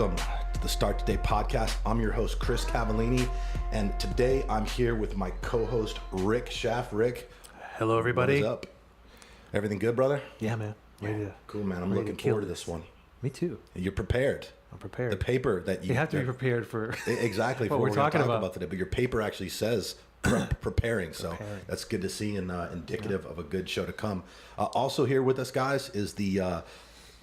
Welcome to the Start Today podcast. I'm your host, Chris Cavallini, and today I'm here with my co-host, Rick Schaff. Rick. Hello, everybody. What's up? Everything good, brother? Yeah, man. Cool, man. I'm looking forward to this one. Me too. You're prepared. I'm prepared. The paper that you have to be prepared for exactly what we're talking about today. But your paper actually says preparing, so that's good to see and indicative of a good show to come. Also here with us, guys, is the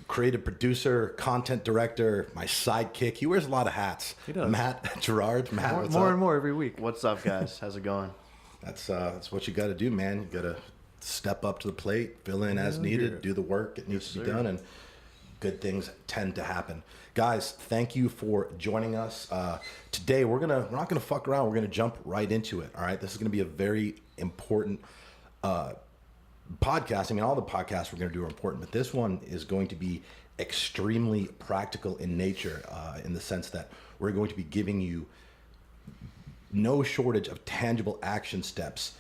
creative producer, content director, my sidekick. He wears a lot of hats. He does. Matt Gerard. Matt, what's more up? and more every week. What's up, guys? How's it going? That's what you got to do, man. You got to step up to the plate, fill in as needed, do the work it needs to be done, and good things tend to happen. Guys, thank you for joining us. Today we're not gonna fuck around. We're gonna jump right into it. All right, this is gonna be a very important podcast. I mean, all the podcasts we're gonna do are important, but this one is going to be extremely practical in nature, in the sense that we're going to be giving you no shortage of tangible action steps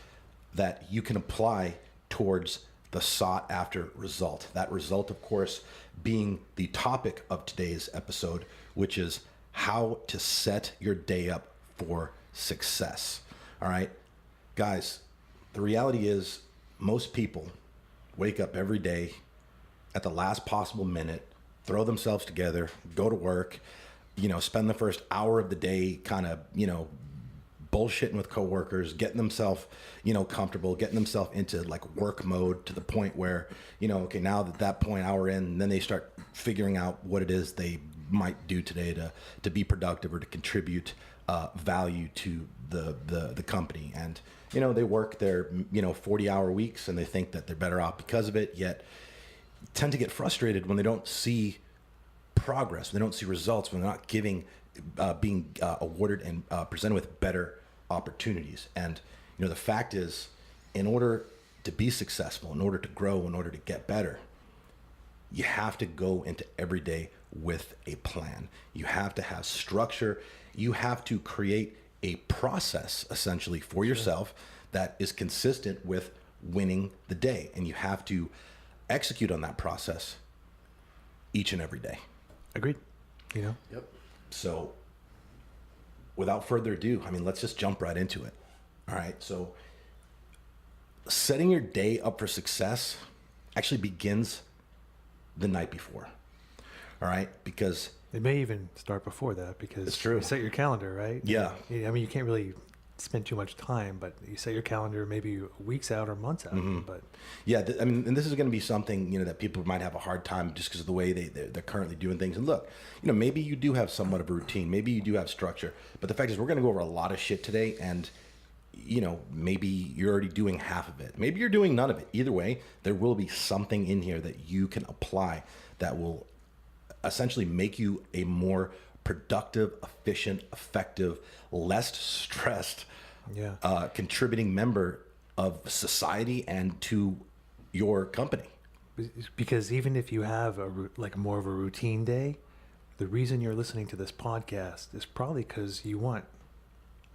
that you can apply towards the sought after result. That result, of course, being the topic of today's episode, which is how to set your day up for success. All right, guys, the reality is most people wake up every day at the last possible minute, throw themselves together, go to work, spend the first hour of the day kind of, bullshitting with coworkers, getting themselves, comfortable, getting themselves into like work mode to the point where, okay, now that point, hour in, then they start figuring out what it is they might do today to be productive or to contribute value to the company. And, they work their, 40-hour weeks and they think that they're better off because of it, yet tend to get frustrated when they don't see progress, when they don't see results, when they're not being awarded and presented with better opportunities. And the fact is, in order to be successful, in order to grow, in order to get better, you have to go into every day with a plan. You have to have structure. You have to create a process essentially for yourself that is consistent with winning the day, and you have to execute on that process each and every day. Agreed. Yep. So without further ado, let's just jump right into it. All right. So setting your day up for success actually begins the night before. All right. Because it may even start before that, because it's true. You set your calendar, right? Yeah. You can't really spend too much time, but you set your calendar maybe weeks out or months out. Mm-hmm. But yeah, and this is going to be something that people might have a hard time just because of the way they're currently doing things. And look, maybe you do have somewhat of a routine, maybe you do have structure, but the fact is we're going to go over a lot of shit today, and maybe you're already doing half of it, maybe you're doing none of it. Either way, there will be something in here that you can apply that will essentially make you a more productive, efficient, effective, less stressed, contributing member of society and to your company. Because even if you have more of a routine day, the reason you're listening to this podcast is probably because you want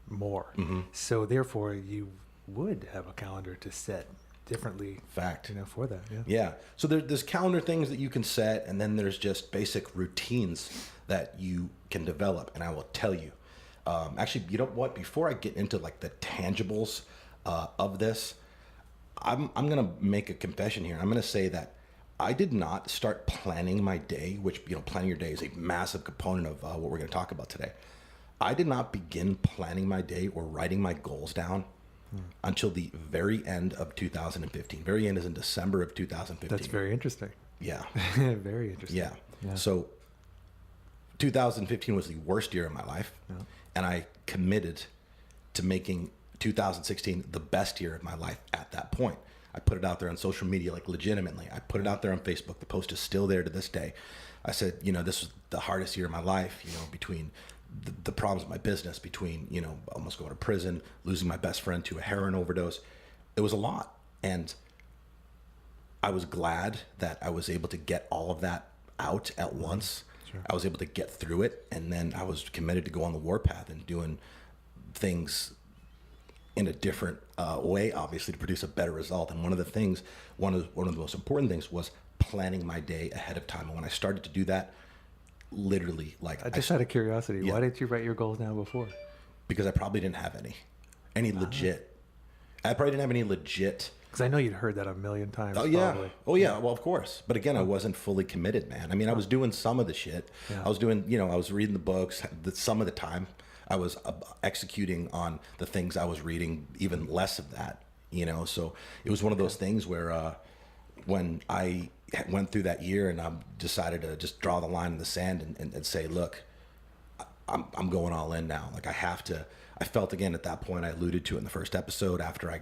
more. Mm-hmm. So therefore, you would have a calendar to set differently. Fact. For that. Yeah. So there's calendar things that you can set, and then there's just basic routines that you can develop. And I will tell you, actually, you know what? Before I get into like the tangibles of this, I'm gonna make a confession here. I'm gonna say that I did not start planning my day, which planning your day is a massive component of what we're gonna talk about today. I did not begin planning my day or writing my goals down until the very end of 2015. Very end is in December of 2015. That's very interesting. Yeah. Very interesting. Yeah. So 2015 was the worst year of my life, and I committed to making 2016 the best year of my life at that point. I put it out there on social media, like legitimately. I put it out there on Facebook. The post is still there to this day. I said, this was the hardest year of my life, between the problems with my business, between, almost going to prison, losing my best friend to a heroin overdose. It was a lot. And I was glad that I was able to get all of that out at once. Sure. I was able to get through it. And then I was committed to go on the warpath and doing things in a different way, obviously, to produce a better result. And one of the most important things was planning my day ahead of time. And when I started to do that, literally like, Just out of curiosity, why didn't you write your goals down before? because I probably didn't have any legit. I probably didn't have any legit. Because I know you'd heard that a million times. Oh yeah. Probably. Oh yeah. Well, of course. But again, I wasn't fully committed, man. I mean, I was doing some of the shit. Yeah. I was doing, I was reading the books. Some of the time, I was executing on the things I was reading. Even less of that, So it was one of those things where when I went through that year and I decided to just draw the line in the sand and say, look, I'm going all in now. Like I have to. I felt again at that point, I alluded to it in the first episode, after I,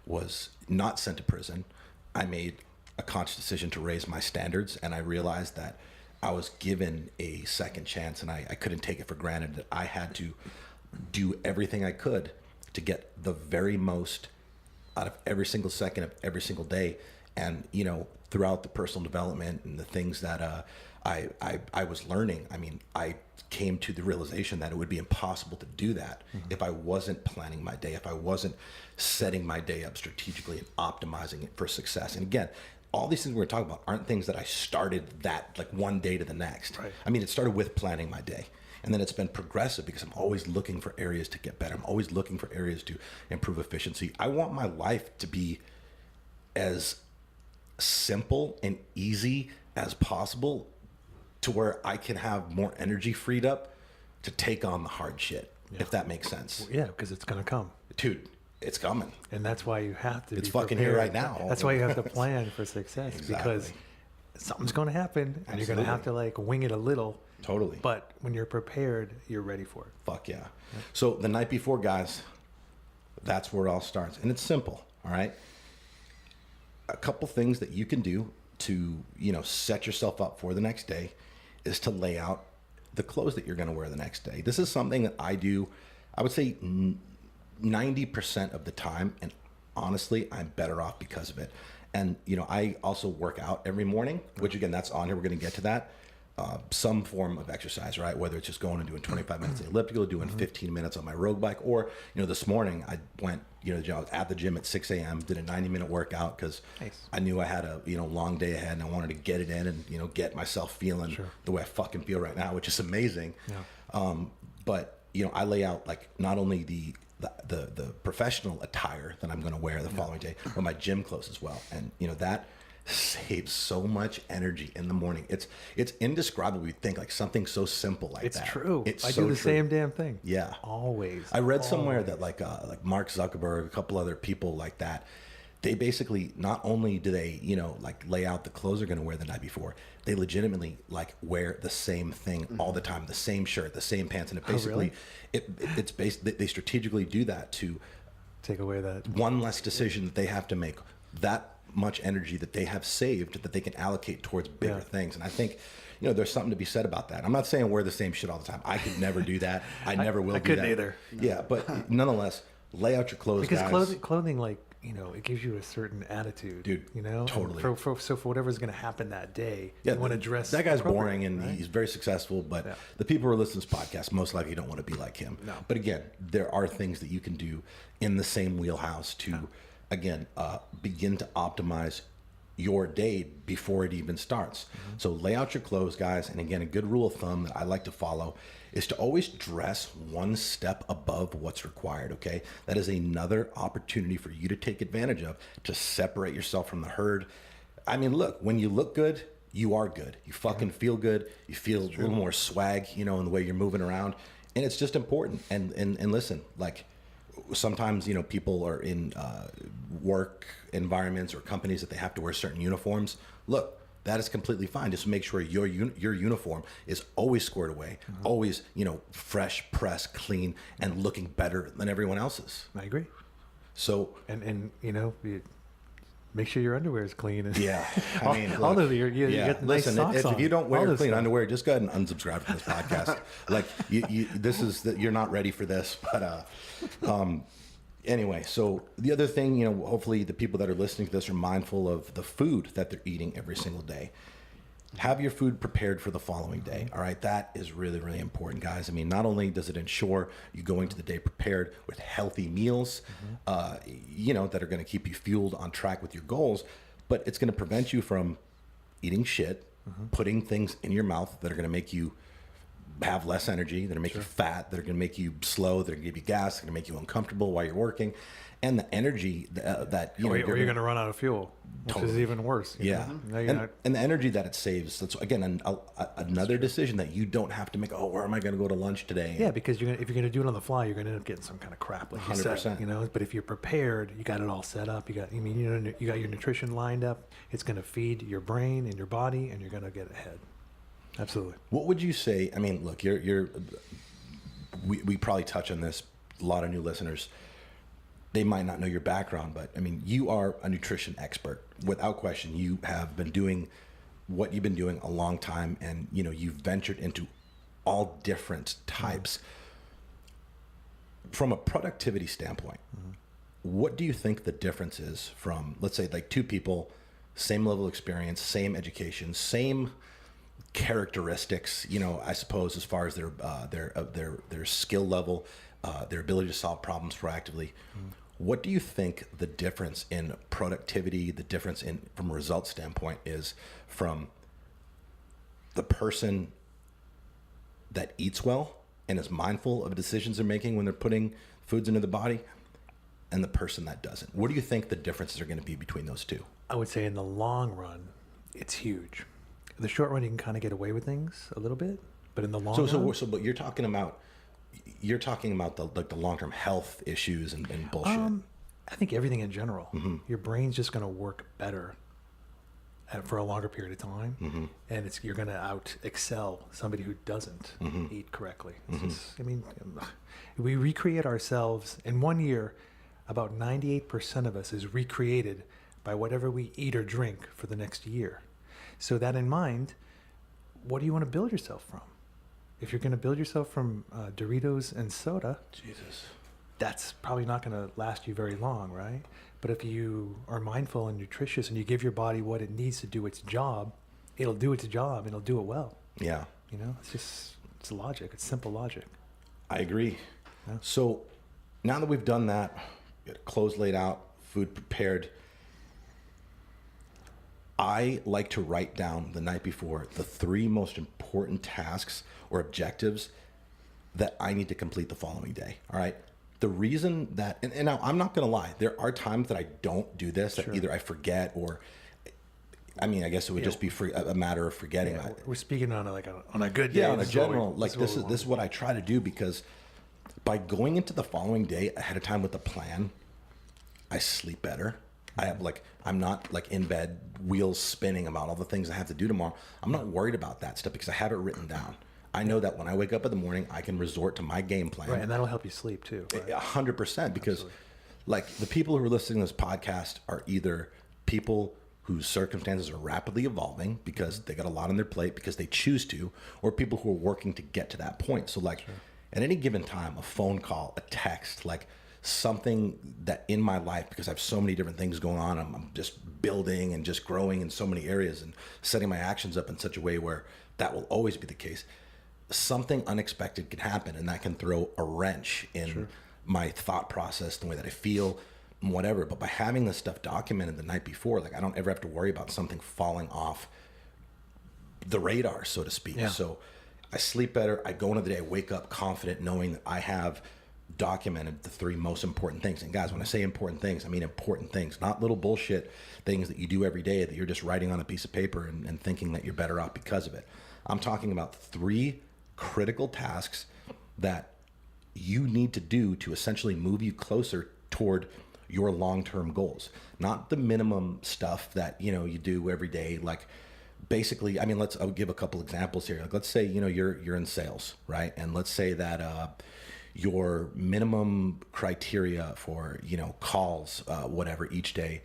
was not sent to prison, I made a conscious decision to raise my standards, and I realized that I was given a second chance, and I couldn't take it for granted, that I had to do everything I could to get the very most out of every single second of every single day. And, throughout the personal development and the things that I was learning, I mean, I came to the realization that it would be impossible to do that if I wasn't planning my day, if I wasn't setting my day up strategically and optimizing it for success. And again, all these things we're talking about aren't things that I started that like one day to the next. Right. I mean, it started with planning my day. And then it's been progressive because I'm always looking for areas to get better. I'm always looking for areas to improve efficiency. I want my life to be as simple and easy as possible, to where I can have more energy freed up to take on the hard shit, if that makes sense. Yeah, because it's going to come. Dude, it's coming. And that's why you have to It's be fucking prepared. here right now. That's why you have to plan for success. Exactly. Because something's going to happen, and you're going to have to like wing it a little. Totally. But when you're prepared, you're ready for it. Fuck yeah. So the night before, guys, that's where it all starts. And it's simple, all right? A couple things that you can do to, set yourself up for the next day is to lay out the clothes that you're going to wear the next day. This is something that I do, I would say 90% of the time. And honestly, I'm better off because of it. And, I also work out every morning, which again, that's on here. We're going to get to that. Some form of exercise, right? Whether it's just going and doing 25 minutes of elliptical, doing 15 minutes on my road bike, or, this morning I went, I was at the gym at 6 a.m., did a 90-minute workout because I knew I had a, long day ahead and I wanted to get it in and, get myself feeling the way I fucking feel right now, which is amazing. Yeah. But, I lay out like not only the professional attire that I'm going to wear the following day, but my gym clothes as well. And, that saves so much energy in the morning. It's indescribable. You think like something so simple like that. It's true. It's I so do the true. same damn thing. Yeah. Always. I read somewhere that like Mark Zuckerberg, a couple other people like that, they basically not only do they, like lay out the clothes they're going to wear the night before, they legitimately like wear the same thing all the time, the same shirt, the same pants. And it basically, it's based, they strategically do that to take away that one less decision that they have to make, that much energy that they have saved that they can allocate towards bigger things. And I think, there's something to be said about that. I'm not saying wear the same shit all the time. I could never do that. I never will do that. I couldn't either. Yeah, but nonetheless, lay out your clothes, because guys. clothing, like, it gives you a certain attitude, dude. Totally. So for whatever's going to happen that day, you want to dress. That guy's boring and he's very successful, but the people who are listening to this podcast most likely don't want to be like him. No. But again, there are things that you can do in the same wheelhouse to, again, begin to optimize your day before it even starts. So lay out your clothes, guys. And again, a good rule of thumb that I like to follow is to always dress one step above what's required, okay? That is another opportunity for you to take advantage of to separate yourself from the herd. I mean, look, when you look good, you are good. You fucking feel good. You feel a little more swag, in the way you're moving around. And it's just important. And listen, like, sometimes, people are in work environments or companies that they have to wear certain uniforms. Look, that is completely fine. Just make sure your uniform is always squared away, always, fresh, pressed, clean, and looking better than everyone else's. I agree. So, and make sure your underwear is clean. And yeah, I mean, all of you get the nice socks if on. you don't wear clean stuff. underwear, just go ahead and unsubscribe from this podcast. Like, you're not ready for this, but anyway, so the other thing, hopefully the people that are listening to this are mindful of the food that they're eating every single day. Have your food prepared for the following day. All right. That is really, really important, guys. I mean, not only does it ensure you go into the day prepared with healthy meals, that are going to keep you fueled on track with your goals, but it's going to prevent you from eating shit putting things in your mouth that are going to make you have less energy, that are going to make you fat, that are going to make you slow, that are going to give you gas, that are going to make you uncomfortable while you're working. And the energy that, or you're going to run out of fuel, which is even worse. Yeah. Now And the energy that it saves, that's, again, another decision that you don't have to make. Oh, where am I going to go to lunch today? Yeah, because if you're going to do it on the fly, you're going to end up getting some kind of crap, like 100%. you said, But if you're prepared, you got it all set up. You got your nutrition lined up. It's going to feed your brain and your body, and you're going to get ahead. Absolutely. What would you say? I mean, look, we probably touch on this. A lot of new listeners, they might not know your background, but I mean, you are a nutrition expert. Without question, you have been doing what you've been doing a long time, and you've ventured into all different types. From a productivity standpoint, what do you think the difference is from, let's say, like two people, same level of experience, same education, same characteristics, I suppose, as far as their skill level, their ability to solve problems proactively. What do you think the difference in productivity, the difference in from a results standpoint is from the person that eats well and is mindful of the decisions they're making when they're putting foods into the body, and the person that doesn't? What do you think the differences are going to be between those two? I would say in the long run, it's huge. In the short run, you can kind of get away with things a little bit, but in the long run, but you're talking about the long-term health issues and bullshit. I think everything in general. Your brain's just going to work better for a longer period of time, and you're going to out excel somebody who doesn't eat correctly. We recreate ourselves in 1 year. About 98% of us is recreated by whatever we eat or drink for the next year. So that in mind, what do you want to build yourself from? If you're going to build yourself from Doritos and soda, Jesus, that's probably not going to last you very long, right? But if you are mindful and nutritious and you give your body what it needs to do its job, it'll do its job and it'll do it well. Yeah. It's logic. It's simple logic. I agree. Yeah. So now that we've done that, clothes laid out, food prepared, I like to write down the night before the 3 most important tasks or objectives that I need to complete the following day. All right. The reason that, and now I'm not going to lie, there are times that I don't do this, that either I forget or, I guess it would just be a matter of forgetting. Yeah, we're speaking on a good day. Yeah, on a general, this is what I try to do, because by going into the following day ahead of time with a plan, I sleep better. I'm not in bed, wheels spinning about all the things I have to do tomorrow. I'm not worried about that stuff because I have it written down. I know that when I wake up in the morning, I can resort to my game plan. Right, and that'll help you sleep too. Right? 100%, because the people who are listening to this podcast are either people whose circumstances are rapidly evolving because they got a lot on their plate because they choose to, or people who are working to get to that point. So at any given time, a phone call, a text, something that in my life, because I have so many different things going on, I'm just building and just growing in so many areas and setting my actions up in such a way where that will always be the case. Something unexpected can happen, and that can throw a wrench in my thought process, the way that I feel, and whatever. But by having this stuff documented the night before, I don't ever have to worry about something falling off the radar, so to speak. Yeah. So I sleep better. I go into the day, I wake up confident, knowing that I have documented the 3 most important things. And guys, when I say important things, I mean important things, not little bullshit things that you do every day that you're just writing on a piece of paper and thinking that you're better off because of it. I'm talking about 3 critical tasks that you need to do to essentially move you closer toward your long-term goals, not the minimum stuff that you do every day. Basically, I'll give a couple examples here. Let's say you're in sales, right? And let's say that your minimum criteria for calls, whatever, each day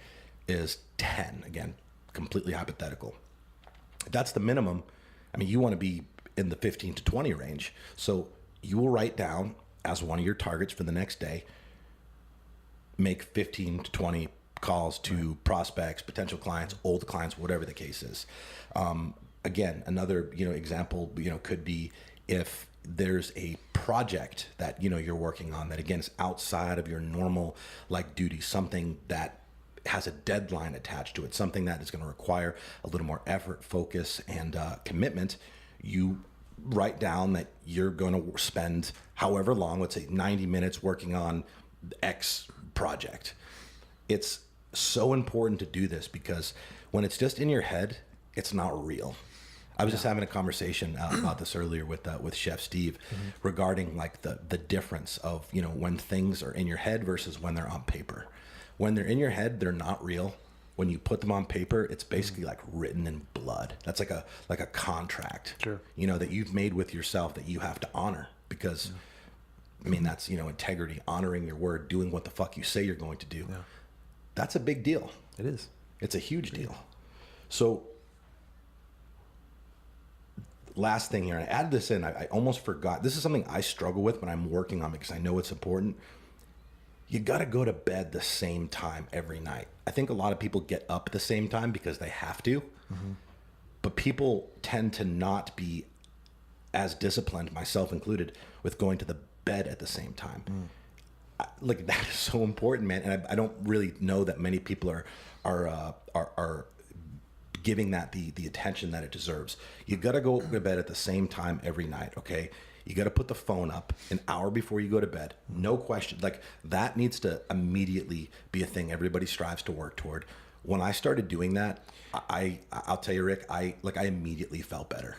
is 10. Again, completely hypothetical. That's the minimum. You want to be in the 15 to 20 range. So you will write down as one of your targets for the next day, make 15 to 20 calls to prospects, potential clients, old clients, whatever the case is. Again, another, example, could be if there's a project that, you're working on that, again, is outside of your normal duty, something that has a deadline attached to it, something that is going to require a little more effort, focus, and commitment, you write down that you're going to spend however long, let's say 90 minutes working on X project. It's so important to do this because when it's just in your head, it's not real. I was just having a conversation about this earlier with Chef Steve regarding like the difference of, you know, when things are in your head versus when they're on paper. When they're in your head, they're not real. When you put them on paper, it's basically like written in blood. That's like a contract, Sure. you know, that you've made with yourself that you have to honor because, I mean, that's, you know, integrity, honoring your word, doing what the fuck you say you're going to do. Yeah. That's a big deal. It is. It's a huge deal. So last thing here, and I added this in, I almost forgot. This is something I struggle with when I'm working on because I know it's important. You got to go to bed the same time every night. I think a lot of people get up at the same time because they have to, but people tend to not be as disciplined, myself included, with going to the bed at the same time. Like that is so important, man. And I don't really know that many people are giving that the attention that it deserves. You got to go to bed at the same time every night. Okay. You got to put the phone up an hour before you go to bed. No question. Like that needs to immediately be a thing everybody strives to work toward. When I started doing that, I'll tell you, Rick, I immediately felt better.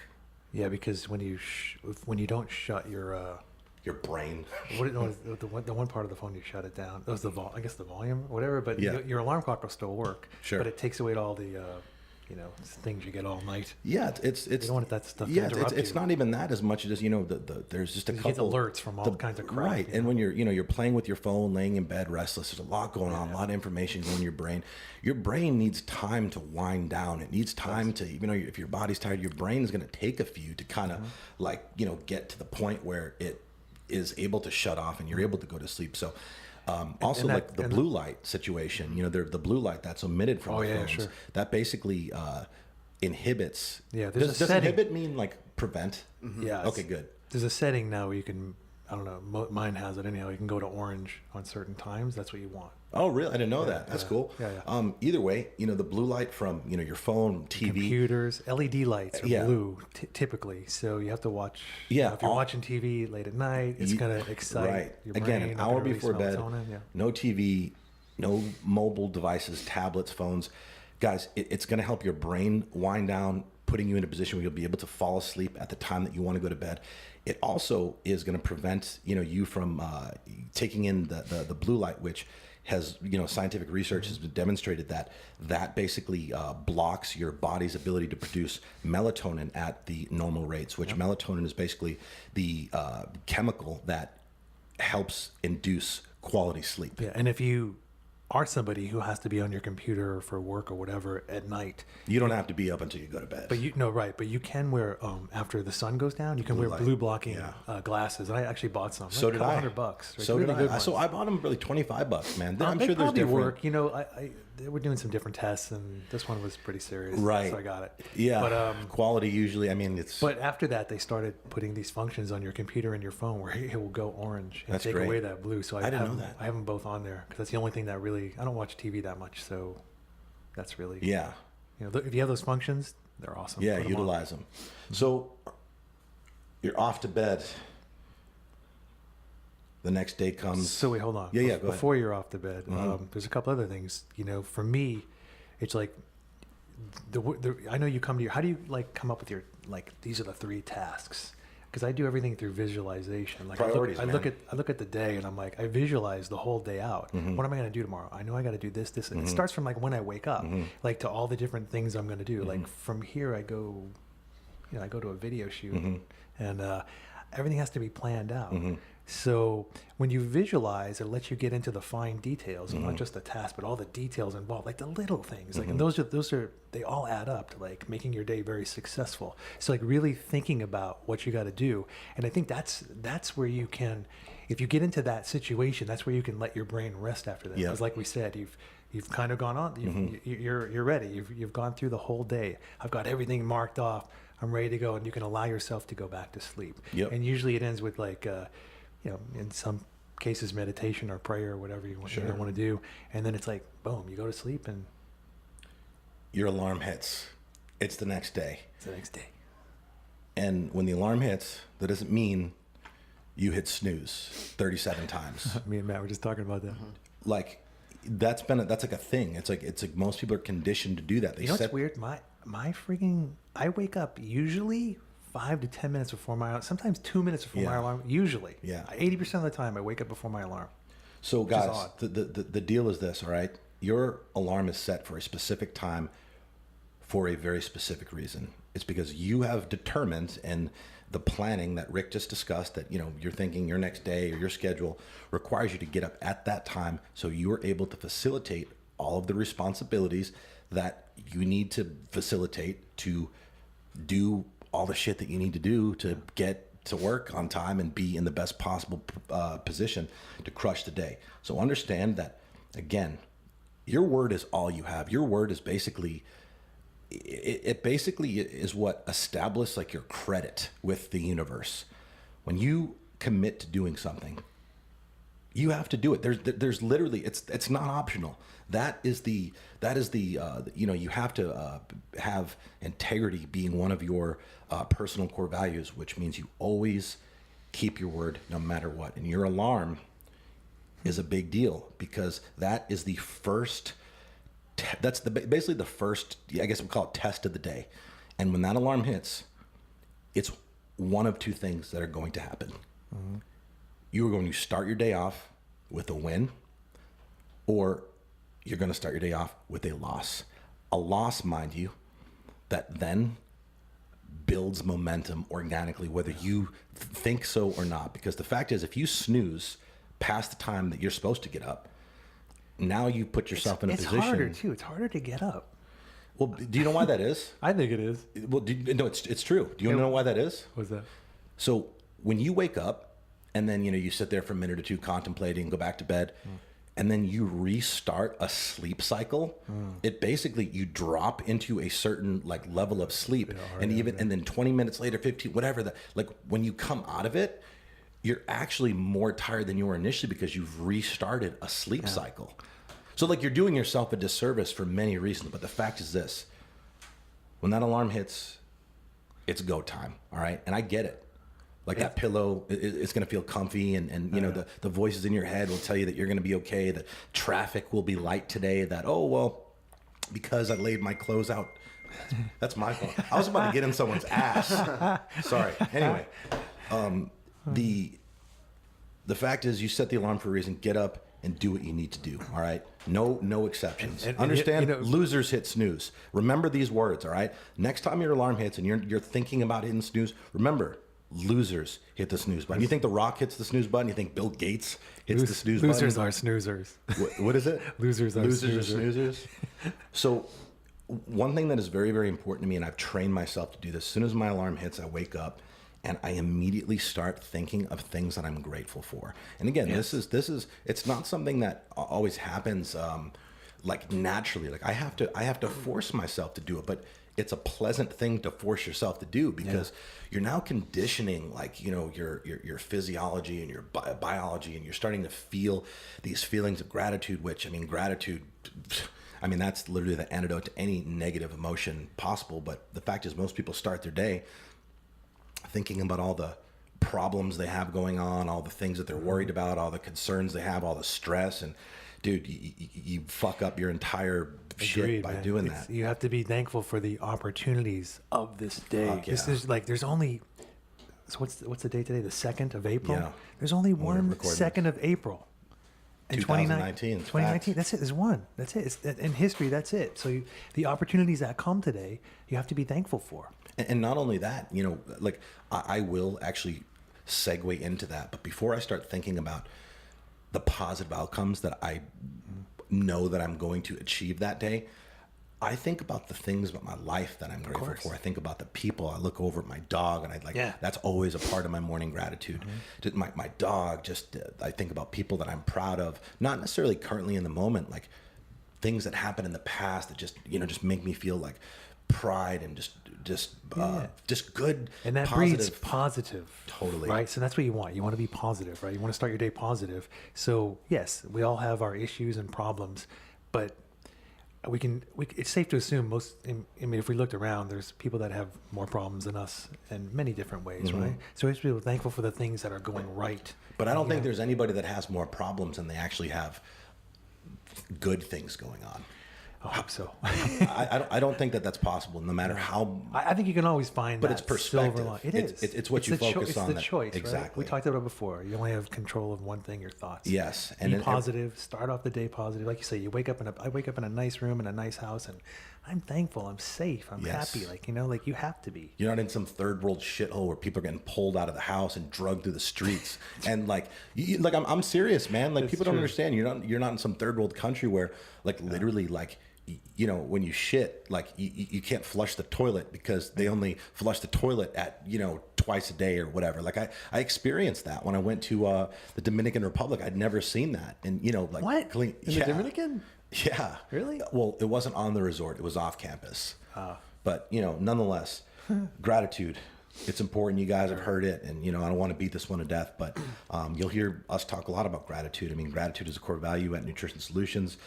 Yeah, because when you don't shut your brain. The one part of the phone you shut it down. It was the I guess the volume or whatever. But Yeah. your alarm clock will still work. Sure. But it takes away all the things you get all night. Yeah, it's You don't want that stuff to yeah, interrupt it's you. not even that as much as, you know, there's just a You couple get alerts from all kinds of crap. Right. you And know? when you're playing with your phone, laying in bed restless, there's a lot going on, a lot of information going in your brain. Your brain needs time to wind down. It needs time to, you know, if your body's tired, your brain is going to take a few to kind of like, you know, get to the point where it is able to shut off and you're able to go to sleep. So also like the blue light situation, you know, the blue light that's emitted from the phones, sure. that basically inhibits. Yeah, there's a does setting. inhibit mean like prevent? Yeah. Okay, good. There's a setting now where you can, I don't know, mine has it anyhow. You can go to orange on certain times. That's what you want. Oh, really? I didn't know that. That's cool. Yeah. Either way, you know, the blue light from, you know, your phone, TV. Computers, LED lights are Yeah. blue typically. So you have to watch. Yeah, You know, if you're watching TV late at night, it's going to excite your brain. Again, an not hour gonna really before smell bed, melatonin. Yeah. no TV, no mobile devices, tablets, phones. Guys, it's going to help your brain wind down, putting you in a position where you'll be able to fall asleep at the time that you want to go to bed. It also is going to prevent, you know, you from taking in the blue light, which has, you know, scientific research has been demonstrated that basically blocks your body's ability to produce melatonin at the normal rates, which melatonin is basically the chemical that helps induce quality sleep. Yeah. And if you are somebody who has to be on your computer for work or whatever at night, You don't have to be up until you go to bed. but you can wear after the sun goes down, you can wear light. blue blocking Yeah. glasses. And I actually bought some. So did I. $100. Like So really did good I. ones. So I bought them for like $25, man. I'm They sure there's probably different. work. You know, they were doing some different tests, and this one was pretty serious. Right. So I got it. Yeah. But quality usually. I mean, it's. But after that, they started putting these functions on your computer and your phone where it will go orange and That's take great. away that blue. So I didn't know that. I have them both on there because that's the only thing that really. I don't watch TV that much, so that's really. Yeah. You know, if you have those functions, they're awesome. Yeah. Put 'em on. Utilize them. So you're off to bed. The next day comes. So wait, hold on. Yeah, yeah, go ahead. Before you're off to bed, there's a couple other things. You know, for me, it's like I know you come to your. How do you like come up with your like? These are the 3 tasks. Because I do everything through visualization. Like Priorities, I look at the day and I'm like, I visualize the whole day out. What am I going to do tomorrow? I know I got to do this. And it starts from like when I wake up, like to all the different things I'm going to do. Like from here, I go to a video shoot, and everything has to be planned out. So when you visualize, it lets you get into the fine details, and not just the task, but all the details involved, like the little things. Like, and those are they all add up to like making your day very successful. So like really thinking about what you got to do, and I think that's where you can, if you get into that situation, that's where you can let your brain rest after that. Yeah. Because like we said, you've kind of gone on, you're ready. You've gone through the whole day. I've got everything marked off. I'm ready to go, and you can allow yourself to go back to sleep. Yep. And usually it ends with like. In some case is meditation or prayer or whatever you want, Sure. you want to do. And then it's like, boom, you go to sleep and Your alarm hits. It's the next day. it's the next day. And when the alarm hits, that doesn't mean you hit snooze 37 times. Me and Matt were just talking about that. Like that's like a thing. It's like most people are conditioned to do that. They You know what's weird? I wake up usually 5 to 10 minutes before my alarm, sometimes 2 minutes before my Yeah. alarm. Usually, Yeah. 80% of the time, I wake up before my alarm. So is guys, odd. the deal is this, all right? Your alarm is set for a specific time for a very specific reason. It's because you have determined in the planning that Rick just discussed that, you're thinking your next day or your schedule requires you to get up at that time, so you are able to facilitate all of the responsibilities that you need to facilitate to do all the shit that you need to do to get to work on time and be in the best possible position to crush the day. So understand that, again, your word is all you have. Your word is basically, it basically is what establishes like your credit with the universe. When you commit to doing something, you have to do it. There's literally, it's not optional. That is the you have to have integrity being one of your personal core values, which means you always keep your word no matter what. And your alarm is a big deal because that is the first. That's basically the first. I guess we'll call it test of the day. And when that alarm hits, it's one of two things that are going to happen. Mm-hmm. You are going to start your day off with a win, or you're going to start your day off with a loss. A loss, mind you, that then builds momentum organically, whether you think so or not. Because the fact is, if you snooze past the time that you're supposed to get up, now you put yourself in a position. It's harder too. It's harder to get up. Well, do you know why that is? I think it is. Well, no, it's true. Do you know why that is? What's that? So when you wake up and then, you sit there for a minute or two contemplating, go back to bed, and then you restart a sleep cycle, it basically, you drop into a certain like level of sleep. And then 20 minutes later, 15, whatever that, like when you come out of it, you're actually more tired than you were initially because you've restarted a sleep cycle. So like you're doing yourself a disservice for many reasons, but the fact is this: when that alarm hits, it's go time. All right. And I get it. Like that pillow, it's going to feel comfy and the voices in your head will tell you that you're going to be okay. That traffic will be light today, that, oh, well, because I laid my clothes out. That's my fault. I was about to get in someone's ass. Sorry. Anyway, the fact is you set the alarm for a reason. Get up and do what you need to do. All right. No exceptions. And Understand? Losers hit snooze. Remember these words. All right. Next time your alarm hits and you're thinking about hitting snooze, remember, losers hit the snooze button. You think The Rock hits the snooze button? You think Bill Gates hits the snooze button? Losers are snoozers. What is it? Losers are snoozers. So one thing that is very, very important to me, and I've trained myself to do this, as soon as my alarm hits, I wake up and I immediately start thinking of things that I'm grateful for. And again, this is it's not something that always happens like naturally. Like I have to force myself to do it, but it's a pleasant thing to force yourself to do because you're now conditioning like, your physiology and your biology, and you're starting to feel these feelings of gratitude, which, gratitude, that's literally the antidote to any negative emotion possible. But the fact is, most people start their day thinking about all the problems they have going on, all the things that they're worried about, all the concerns they have, all the stress. And dude, you fuck up your entire shit by doing that. You have to be thankful for the opportunities of this day. Fuck yeah. This is like, there's only, so what's the date today? The 2nd of April? Yeah. There's only one 2nd of April. In 2019. 2019, that's it. There's one. That's it. It's, in history, that's it. So the opportunities that come today, you have to be thankful for. And not only that, like I will actually segue into that. But before I start thinking about the positive outcomes that I know that I'm going to achieve that day, I think about the things about my life that I'm grateful for. I think about the people. I look over at my dog, and that's always a part of my morning gratitude. My dog, I think about people that I'm proud of, not necessarily currently in the moment, like things that happened in the past that just make me feel like pride and just good, and that positive. breeds positive. Totally. Right. So that's what you want. You want to be positive, right? You want to start your day positive. So yes, we all have our issues and problems, but it's safe to assume I mean, if we looked around, there's people that have more problems than us in many different ways, right? So we have to be thankful for the things that are going right. But I don't think there's anybody that has more problems than they actually have good things going on. I hope so. I don't think that that's possible, no matter how. I think you can always find But that it's perspective. silver line. It is. It's what you focus on. It's the choice, exactly. Right? We talked about it before. You only have control of one thing, your thoughts. Yes. Be positive. Start off the day positive. Like you say, I wake up in a nice room in a nice house, and I'm thankful. I'm safe. I'm happy. Like you have to be. You're not in some third world shithole where people are getting pulled out of the house and drugged through the streets. And I'm serious, man. Like, people don't understand. You're not in some third world country where literally when you shit, you can't flush the toilet because they only flush the toilet at twice a day or whatever. Like, I experienced that when I went to the Dominican Republic. I'd never seen that. And what? clean In the Dominican? Yeah. Really? Well, it wasn't on the resort. It was off campus. But, nonetheless, gratitude. It's important. You guys have heard it. And, I don't want to beat this one to death, but you'll hear us talk a lot about gratitude. I mean, gratitude is a core value at Nutrition Solutions.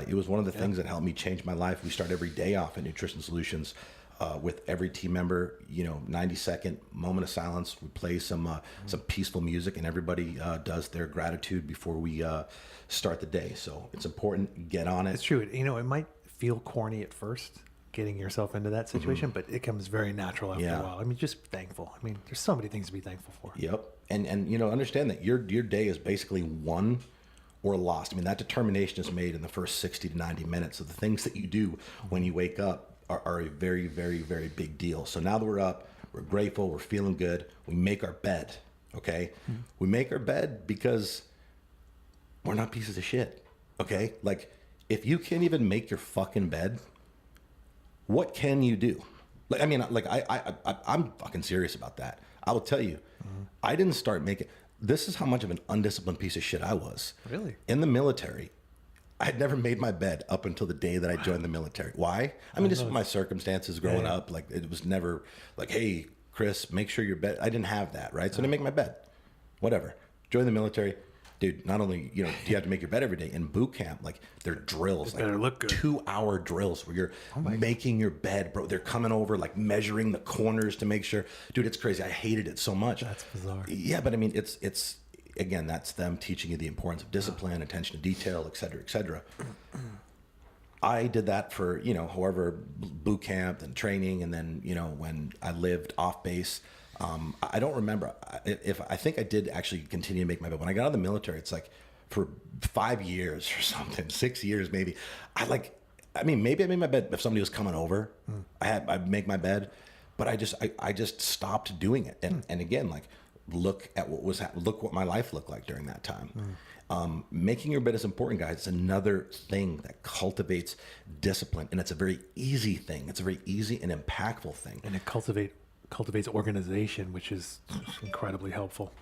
It was one of the things that helped me change my life. We start every day off at Nutrition Solutions with every team member, 90-second moment of silence. We play some peaceful music, and everybody does their gratitude before we start the day. So it's important. Get on it. It's true. It might feel corny at first, getting yourself into that situation, but it comes very natural after a while. I mean, just thankful. I mean, there's so many things to be thankful for. Yep. And understand that your day is basically won or lost. I mean, that determination is made in the first 60 to 90 minutes. So the things that you do when you wake up are a very, very, very big deal. So now that we're up, we're grateful, we're feeling good, we make our bed, okay? We make our bed because we're not pieces of shit, okay? Like, if you can't even make your fucking bed, what can you do? I'm fucking serious about that. I will tell you, I didn't start making. This is how much of an undisciplined piece of shit I was. Really? In the military, I had never made my bed up until the day that I joined the military. Why? I mean, just my circumstances growing up. Like, it was never like, hey, Chris, make sure your bed. I didn't have that, right? So I didn't make my bed. Whatever. Join the military. Dude, not only, do you have to make your bed every day, in boot camp, like, they're drills, like better look good. 2-hour drills where you're making your bed, bro. They're coming over, like, measuring the corners to make sure. Dude, it's crazy. I hated it so much. That's bizarre. Yeah, but I mean, it's again, that's them teaching you the importance of discipline, attention to detail, et cetera, et cetera. I did that for, however, boot camp and training. And then, when I lived off base, I don't remember I think I did actually continue to make my bed. When I got out of the military, it's like for 5 years or something, 6 years maybe. Maybe I made my bed if somebody was coming over. I'd make my bed, but I just stopped doing it. And again, like, look what my life looked like during that time. Making your bed is important, guys. It's another thing that cultivates discipline, and it's a very easy thing. It's a very easy and impactful thing. And it cultivates organization, which is incredibly helpful.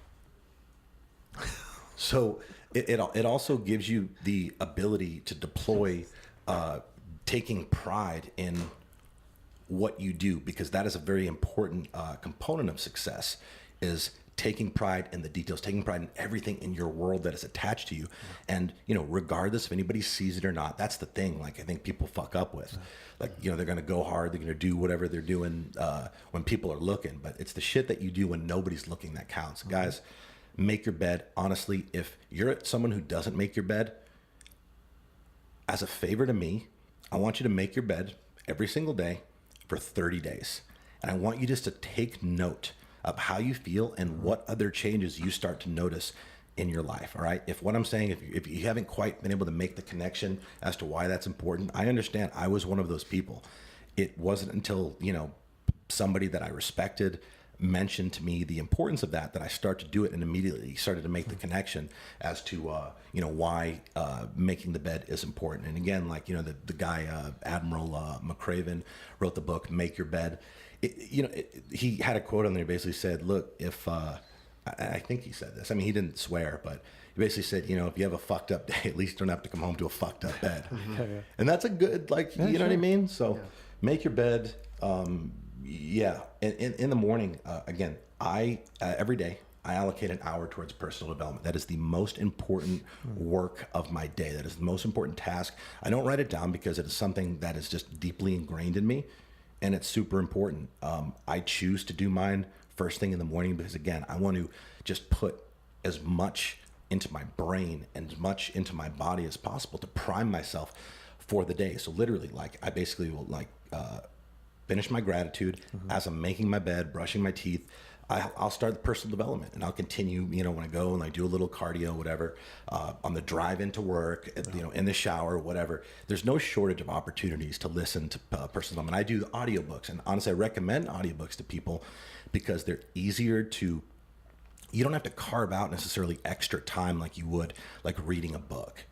So it also gives you the ability to deploy taking pride in what you do, because that is a very important component of success, is taking pride in the details, taking pride in everything in your world that is attached to you. And, regardless if anybody sees it or not, that's the thing. Like, I think people fuck up with, like, they're going to go hard. They're going to do whatever they're doing when people are looking, but it's the shit that you do when nobody's looking that counts. Guys, make your bed. Honestly, if you're someone who doesn't make your bed, as a favor to me, I want you to make your bed every single day for 30 days. And I want you just to take note of how you feel and what other changes you start to notice in your life. All right. If what I'm saying, if you haven't quite been able to make the connection as to why that's important, I understand. I was one of those people. It wasn't until, somebody that I respected mentioned to me the importance of that I started to do it, and immediately started to make the connection as to, why making the bed is important. And again, like, the guy, Admiral McCraven, wrote the book, Make Your Bed. He had a quote on there, basically said, look, if, I think he said this, I mean, he didn't swear, but he basically said, if you have a fucked up day, at least you don't have to come home to a fucked up bed. And that's a good, you know what I mean? So Make your bed. Yeah. In the morning, again, I every day I allocate an hour towards personal development. That is the most important work of my day. That is the most important task. I don't write it down because it is something that is just deeply ingrained in me, and it's super important. I choose to do mine first thing in the morning because, again, I want to just put as much into my brain and as much into my body as possible to prime myself for the day. So literally, like, I basically will finish my gratitude as I'm making my bed, brushing my teeth. I'll start the personal development, and I'll continue, when I go and I do a little cardio, whatever, on the drive into work, in the shower, whatever. There's no shortage of opportunities to listen to personal development. I do the audiobooks, and honestly, I recommend audiobooks to people because they're easier to, you don't have to carve out necessarily extra time like you would like reading a book.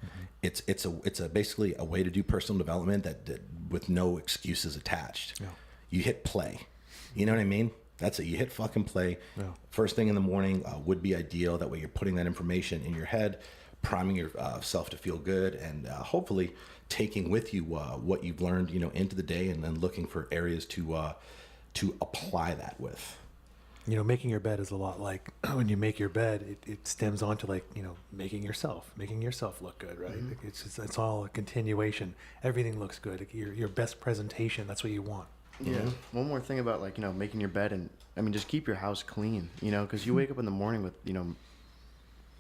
It's basically a way to do personal development that with no excuses attached. Yeah. You hit play. You know what I mean? That's it. You hit fucking play. Yeah. First thing in the morning would be ideal. That way you're putting that information in your head, priming yourself to feel good, and hopefully taking with you what you've learned, into the day, and then looking for areas to apply that with. Making your bed is a lot like when you make your bed, it stems onto like, making yourself look good, right? Mm-hmm. It's all a continuation. Everything looks good. Your best presentation, that's what you want. Yeah. Mm-hmm. One more thing about like, making your bed, and just keep your house clean, because you wake up in the morning with,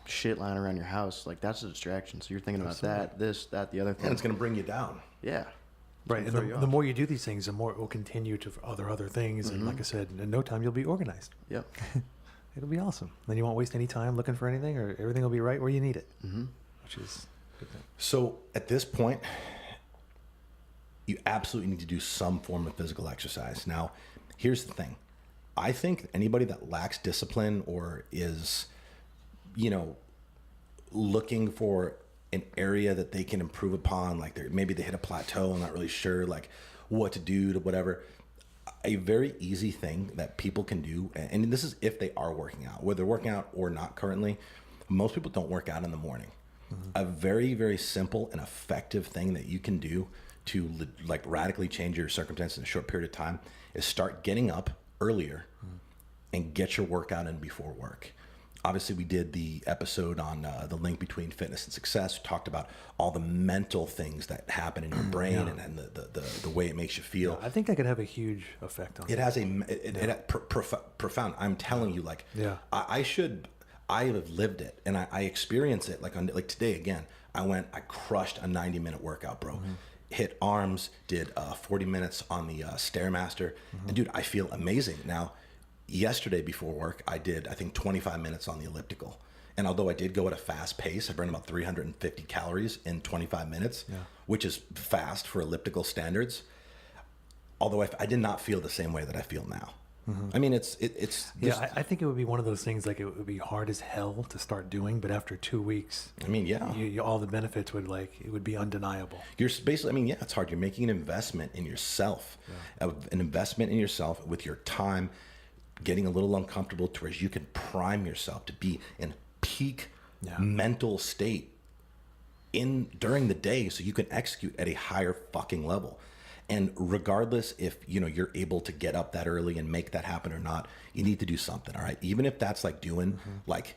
shit lying around your house. Like, that's a distraction. So you're thinking about that, this, that, the other thing. And it's going to bring you down. Yeah. Right. And the more you do these things, the more it will continue to other things. Mm-hmm. And like I said, in no time, you'll be organized. Yep. It'll be awesome. Then you won't waste any time looking for anything, or everything will be right where you need it, which is a good thing. So at this point, you absolutely need to do some form of physical exercise. Now, here's the thing. I think anybody that lacks discipline or is, looking for an area that they can improve upon, like maybe they hit a plateau and not really sure like what to do to whatever, a very easy thing that people can do, and this is if they are working out, whether they're working out or not currently, most people don't work out in the morning. A very, very simple and effective thing that you can do to like radically change your circumstances in a short period of time is start getting up earlier and get your workout in before work. Obviously, we did the episode on the link between fitness and success. We talked about all the mental things that happen in your brain and the way it makes you feel. Yeah, I think that could have a huge effect on it. It profound. I'm telling you, like, I have lived it and I experience it. Like today again, I crushed a 90-minute workout, bro. Hit arms, did 40 minutes on the Stairmaster, and dude, I feel amazing now. Yesterday before work, I did, I think, 25 minutes on the elliptical. And although I did go at a fast pace, I burned about 350 calories in 25 minutes, which is fast for elliptical standards. Although I did not feel the same way that I feel now. I mean, it's I think it would be one of those things, like, it would be hard as hell to start doing, but after 2 weeks, I mean, all the benefits would it would be undeniable. You're basically, I mean, it's hard. You're making an investment in yourself, an investment in yourself with your time, getting a little uncomfortable to where you can prime yourself to be in peak mental state during the day so you can execute at a higher fucking level. And regardless if you're able to get up that early and make that happen or not, you need to do something. All right, even if that's like doing like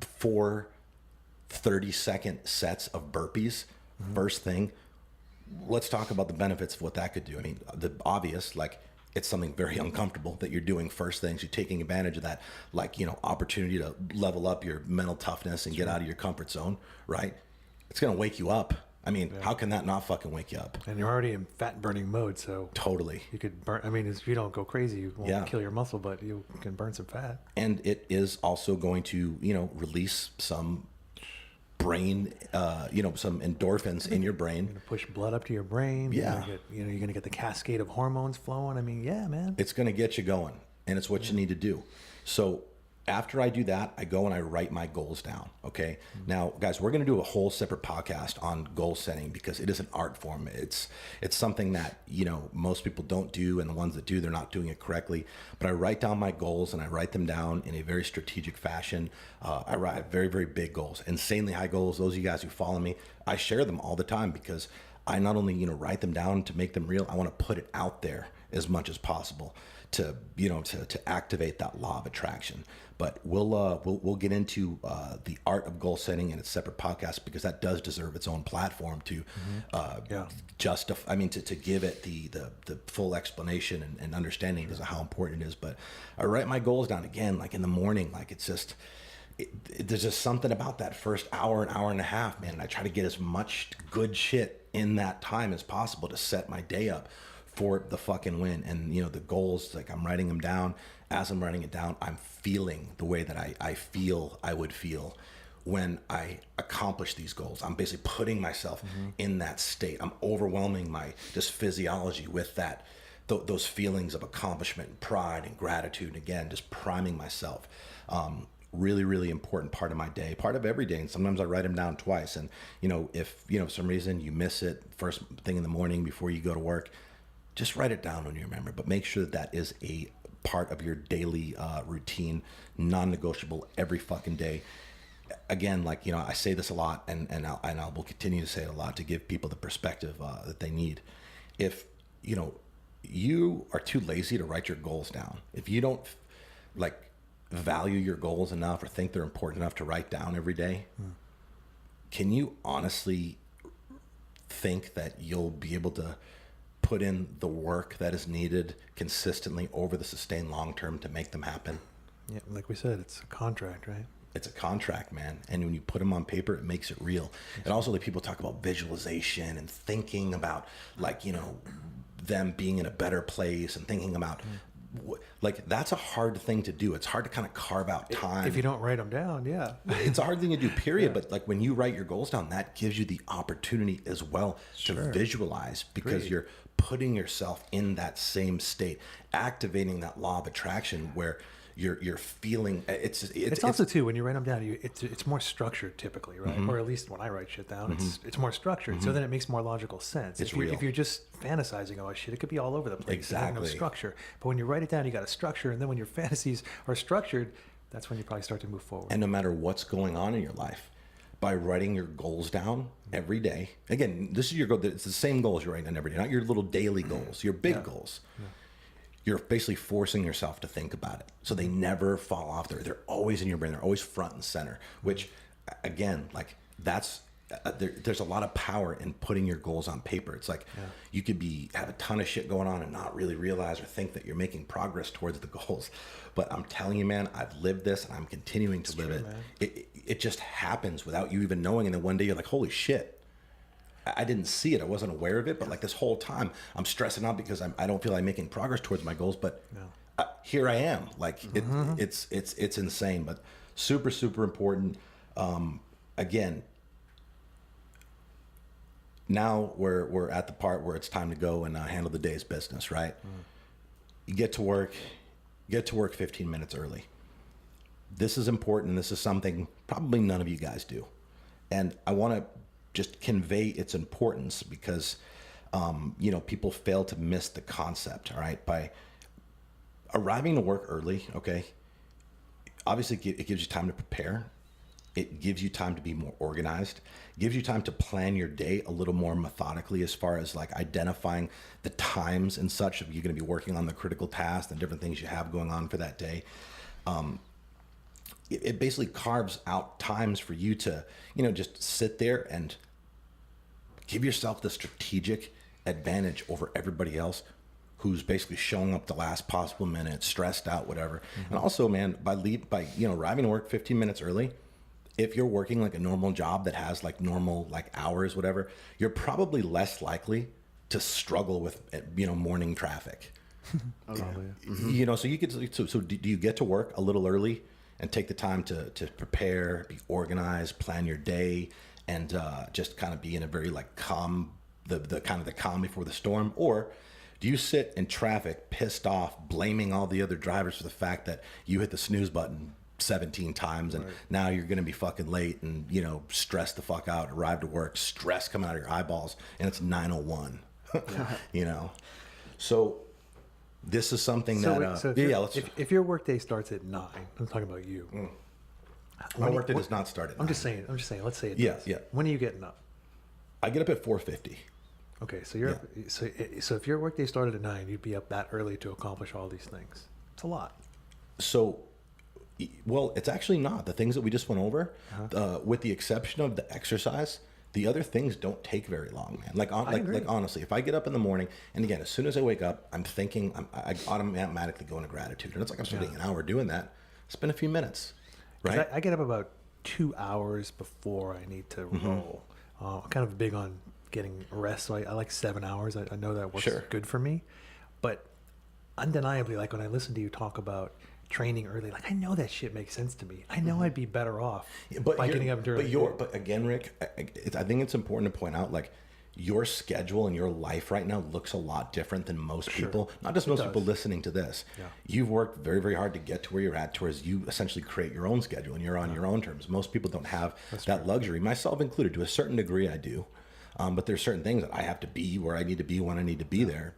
4 30-second sets of burpees first thing. Let's talk about the benefits of what that could do. I mean, the obvious, like, it's something very uncomfortable that you're doing first things. You're taking advantage of that, like, opportunity to level up your mental toughness and get out of your comfort zone, right? It's going to wake you up. I mean, how can that not fucking wake you up? And you're already in fat burning mode, so totally you could burn. I mean, if you don't go crazy, you won't kill your muscle, but you can burn some fat. And it is also going to, release some brain, some endorphins in your brain. You're gonna push blood up to your brain. Yeah. You're gonna get the cascade of hormones flowing. I mean, yeah, man. It's gonna get you going, and it's what you need to do. So after I do that, I go and I write my goals down. Okay. Now, guys, we're going to do a whole separate podcast on goal setting because it is an art form. It's something that, most people don't do. And the ones that do, they're not doing it correctly. But I write down my goals and I write them down in a very strategic fashion. I write very, very big goals, insanely high goals. Those of you guys who follow me, I share them all the time because I not only, write them down to make them real, I want to put it out there as much as possible to, to activate that law of attraction. But we'll get into the art of goal setting in a separate podcast, because that does deserve its own platform to justify. I mean, to give it the full explanation and understanding as to how important it is. But I write my goals down again, like in the morning, like it's just. There's just something about that first hour, an hour and a half, man. And I try to get as much good shit in that time as possible to set my day up for the fucking win. And, the goals, like I'm writing them down. As I'm writing it down, I'm feeling the way that I feel I would feel when I accomplish these goals. I'm basically putting myself in that state. I'm overwhelming my just physiology with that, those feelings of accomplishment and pride and gratitude. And again, just priming myself. Really, really important part of my day, part of every day. And sometimes I write them down twice. And, if, for some reason you miss it first thing in the morning before you go to work, just write it down when you remember. But make sure that is a part of your daily routine, non-negotiable every fucking day. Again, like, I say this a lot, and I will continue to say it a lot to give people the perspective that they need. If, you are too lazy to write your goals down, if you don't value your goals enough or think they're important enough to write down every day, can you honestly think that you'll be able to put in the work that is needed consistently over the sustained long term to make them happen? Yeah, like we said, it's a contract, right? It's a contract, man. And when you put them on paper, it makes it real. And also, like, people talk about visualization and thinking about, them being in a better place and thinking about that's a hard thing to do. It's hard to kind of carve out time. If you don't write them down, yeah. It's a hard thing to do, period. Yeah. But when you write your goals down, that gives you the opportunity as well to visualize, because you're putting yourself in that same state, activating that law of attraction where you're feeling it's also too, when you write them down, it's more structured typically, right? Or at least when I write shit down, it's more structured. So then it makes more logical sense. It's if you're just fantasizing, oh shit, it could be all over the place. Exactly. No structure. But when you write it down, you got a structure, and then when your fantasies are structured, that's when you probably start to move forward. And no matter what's going on in your life, by writing your goals down every day, again, this is your goal. It's the same goals you're writing down every day, not your little daily goals, your big goals. Yeah. You're basically forcing yourself to think about it, so they never fall off. They're always in your brain. They're always front and center, which, again, that's there's a lot of power in putting your goals on paper. It's like you could have a ton of shit going on and not really realize or think that you're making progress towards the goals. But I'm telling you, man, I've lived this and I'm continuing to live it. It just happens without you even knowing. And then one day you're like, holy shit. I didn't see it. I wasn't aware of it. But this whole time, I'm stressing out because I don't feel I'm making progress towards my goals. But here I am. It's insane. But super, super important. Again, now we're at the part where it's time to go and handle the day's business. Right? You get to work 15 minutes early. This is important. This is something probably none of you guys do, and I want to just convey its importance because, people fail to miss the concept, all right? By arriving to work early, okay, obviously it gives you time to prepare. It gives you time to be more organized. It gives you time to plan your day a little more methodically as far as identifying the times and such. If you're going to be working on the critical tasks and different things you have going on for that day. It basically carves out times for you to, just sit there and give yourself the strategic advantage over everybody else who's basically showing up the last possible minute, stressed out, whatever. And also, man, by arriving to work 15 minutes early, if you're working a normal job that has normal hours, whatever, you're probably less likely to struggle with, morning traffic. So you get so do you get to work a little early and take the time to prepare, be organized, plan your day, and just kind of be in a very calm, the calm before the storm? Or do you sit in traffic pissed off, blaming all the other drivers for the fact that you hit the snooze button 17 times and now you're going to be fucking late and, stressed the fuck out, arrive to work, stress coming out of your eyeballs, and it's 9:01, So this is something if your workday starts at 9, I'm talking about you. My workday does not start at 9. I'm just saying, let's say it does. Yeah. When are you getting up? I get up at 4:50. Okay, so you're so if your workday started at 9, you'd be up that early to accomplish all these things. It's a lot. So, well, it's actually not. The things that we just went over, with the exception of the exercise, the other things don't take very long, man. Like honestly, if I get up in the morning, and again, as soon as I wake up, I'm thinking, I automatically go into gratitude, and it's like I'm spending an hour doing that. Spend a few minutes, right? I get up about 2 hours before I need to roll. I'm kind of big on getting rest, so I like 7 hours. I know that works good for me, but undeniably, like when I listen to you talk about training early, like I know that shit makes sense to me. I know I'd be better off by getting up early. But again, Rick, I think it's important to point out, like, your schedule and your life right now looks a lot different than most people. Not just most people listening to this. Yeah. You've worked very, very hard to get to where you're at, towards you essentially create your own schedule and you're on your own terms. Most people don't have that luxury, myself included. To a certain degree, I do. But there's certain things that I have to be where I need to be when I need to be there.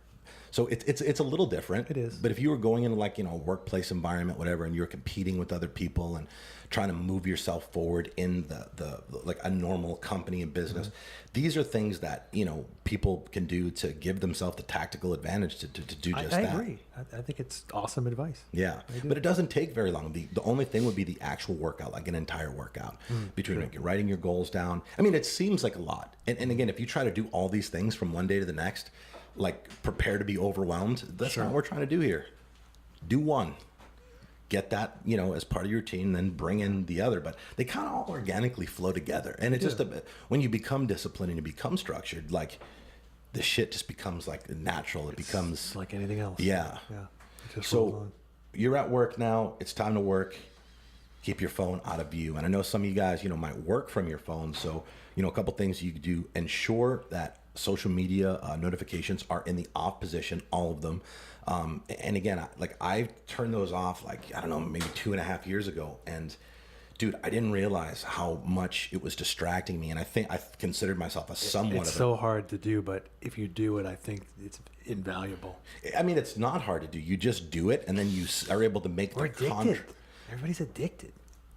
So it's a little different. It is. But if you were going into, like, you know, a workplace environment, whatever, and you're competing with other people and trying to move yourself forward in the like a normal company and business, these are things that, you know, people can do to give themselves the tactical advantage to do just that. I agree. I think it's awesome advice. Yeah. But it doesn't take very long. The only thing would be the actual workout, like an entire workout, between like writing your goals down. I mean, it seems like a lot. And again, if you try to do all these things from one day to the next, like prepare to be overwhelmed, that's not what we're trying to do here. Do one. Get that, you know, as part of your routine, then bring in the other. But they kind of all organically flow together. And it's just when you become disciplined and you become structured, like, the shit just becomes like natural. It becomes like anything else. Yeah. Yeah. So you're at work now. It's time to work. Keep your phone out of view. And I know some of you guys, you know, might work from your phone. So, you know, a couple things you could do: ensure that social media notifications are in the off position, all of them. And again, I turned those off, like, I don't know, maybe 2.5 years ago. And dude, I didn't realize how much it was distracting me. And I think I considered myself a somewhat it's so hard to do, but if you do it, I think it's invaluable. I mean, it's not hard to do. You just do it, and then you are able to make We're addicted. Everybody's addicted.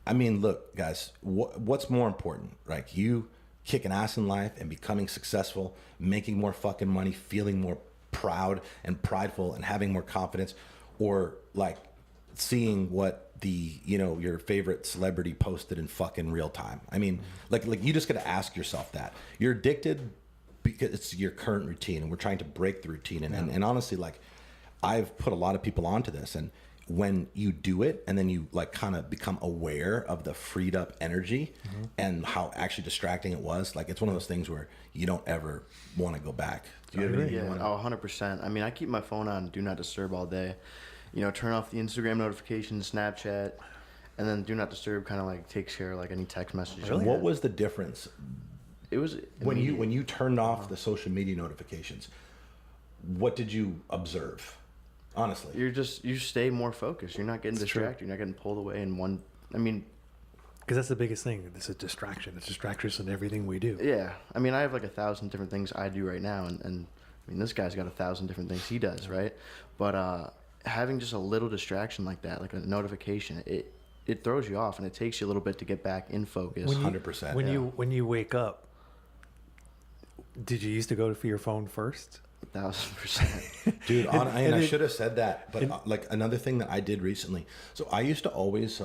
I mean, look, guys, what's more important, right? You kicking ass in life and becoming successful, making more fucking money, feeling more proud and prideful and having more confidence, or like seeing what your favorite celebrity posted in fucking real time? I mean, like you just got to ask yourself that. You're addicted because it's your current routine, and we're trying to break the routine. And honestly, like, I've put a lot of people onto this, and when you do it and then you like kind of become aware of the freed up energy and how actually distracting it was, like, it's one of those things where you don't ever want to go back. Do you agree? Yeah, 100%. I mean, I keep my phone on do not disturb all day. You know, turn off the Instagram notifications, Snapchat, and then do not disturb kind of like takes care of like any text messages. Really? What was the difference? It was when you turned off the social media notifications. What did you observe? Honestly, you stay more focused. You're not getting distracted. You're not getting pulled away in one. I mean, because that's the biggest thing. It's a distraction. It's distractions in everything we do. Yeah, I mean, I have like 1,000 different things I do right now, and I mean, this guy's got 1,000 different things he does, right? But having just a little distraction like that, like a notification, it throws you off, and it takes you a little bit to get back in focus. 100%. When you wake up, did you used to go for your phone first? 1,000%, dude. I should have said that, but like another thing that I did recently. So I used to always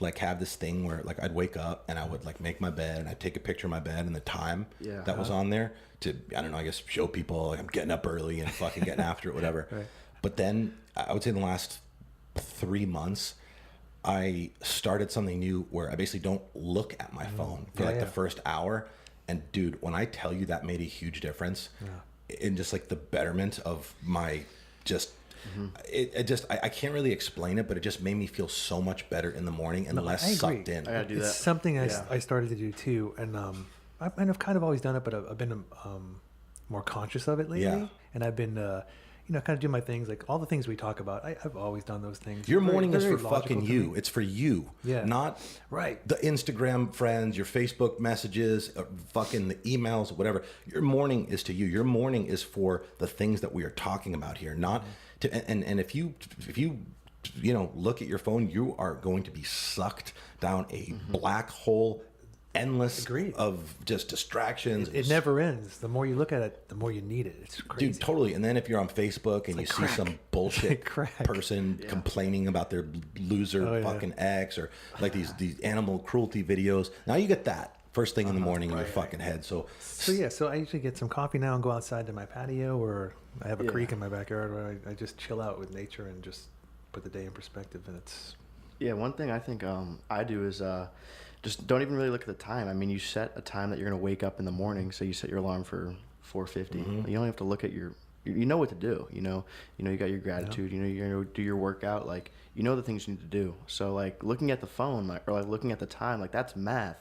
like have this thing where like I'd wake up and I would like make my bed and I'd take a picture of my bed and the time that was on there to, I don't know, I guess show people like I'm getting up early and fucking getting after it, whatever. Right. But then I would say in the last 3 months, I started something new where I basically don't look at my phone for the first hour. And dude, when I tell you that made a huge difference. In just like the betterment of my I can't really explain it, but it just made me feel so much better in the morning and less sucked in. I gotta do that. It's something I started to do too, and I've kind of always done it, but I've been more conscious of it lately. Yeah. And I've been kind of do my things, like all the things we talk about. I've always done those things. Your morning is for fucking you. It's for you. Yeah. Not the Instagram friends, your Facebook messages, fucking the emails, whatever. Your morning is to you. Your morning is for the things that we are talking about here. Not to, and if you look at your phone, you are going to be sucked down a black hole endless Agreed. of just distractions. It never ends. The more you look at it, the more you need it. It's crazy. Dude, totally. And then if you're on Facebook and you see some bullshit crack. person complaining about their loser fucking ex, or like these animal cruelty videos, now you get that first thing in the morning in your fucking head. So I usually get some coffee now and go outside to my patio, or I have a creek in my backyard where I just chill out with nature and just put the day in perspective. And it's one thing I think I do is just don't even really look at the time. I mean, you set a time that you're going to wake up in the morning, so you set your alarm for 4:50. You don't have to look at you know what to do. You know you got your gratitude. You know you're going to do your workout. Like, you know the things you need to do. So like looking at the phone or like looking at the time, like that's math.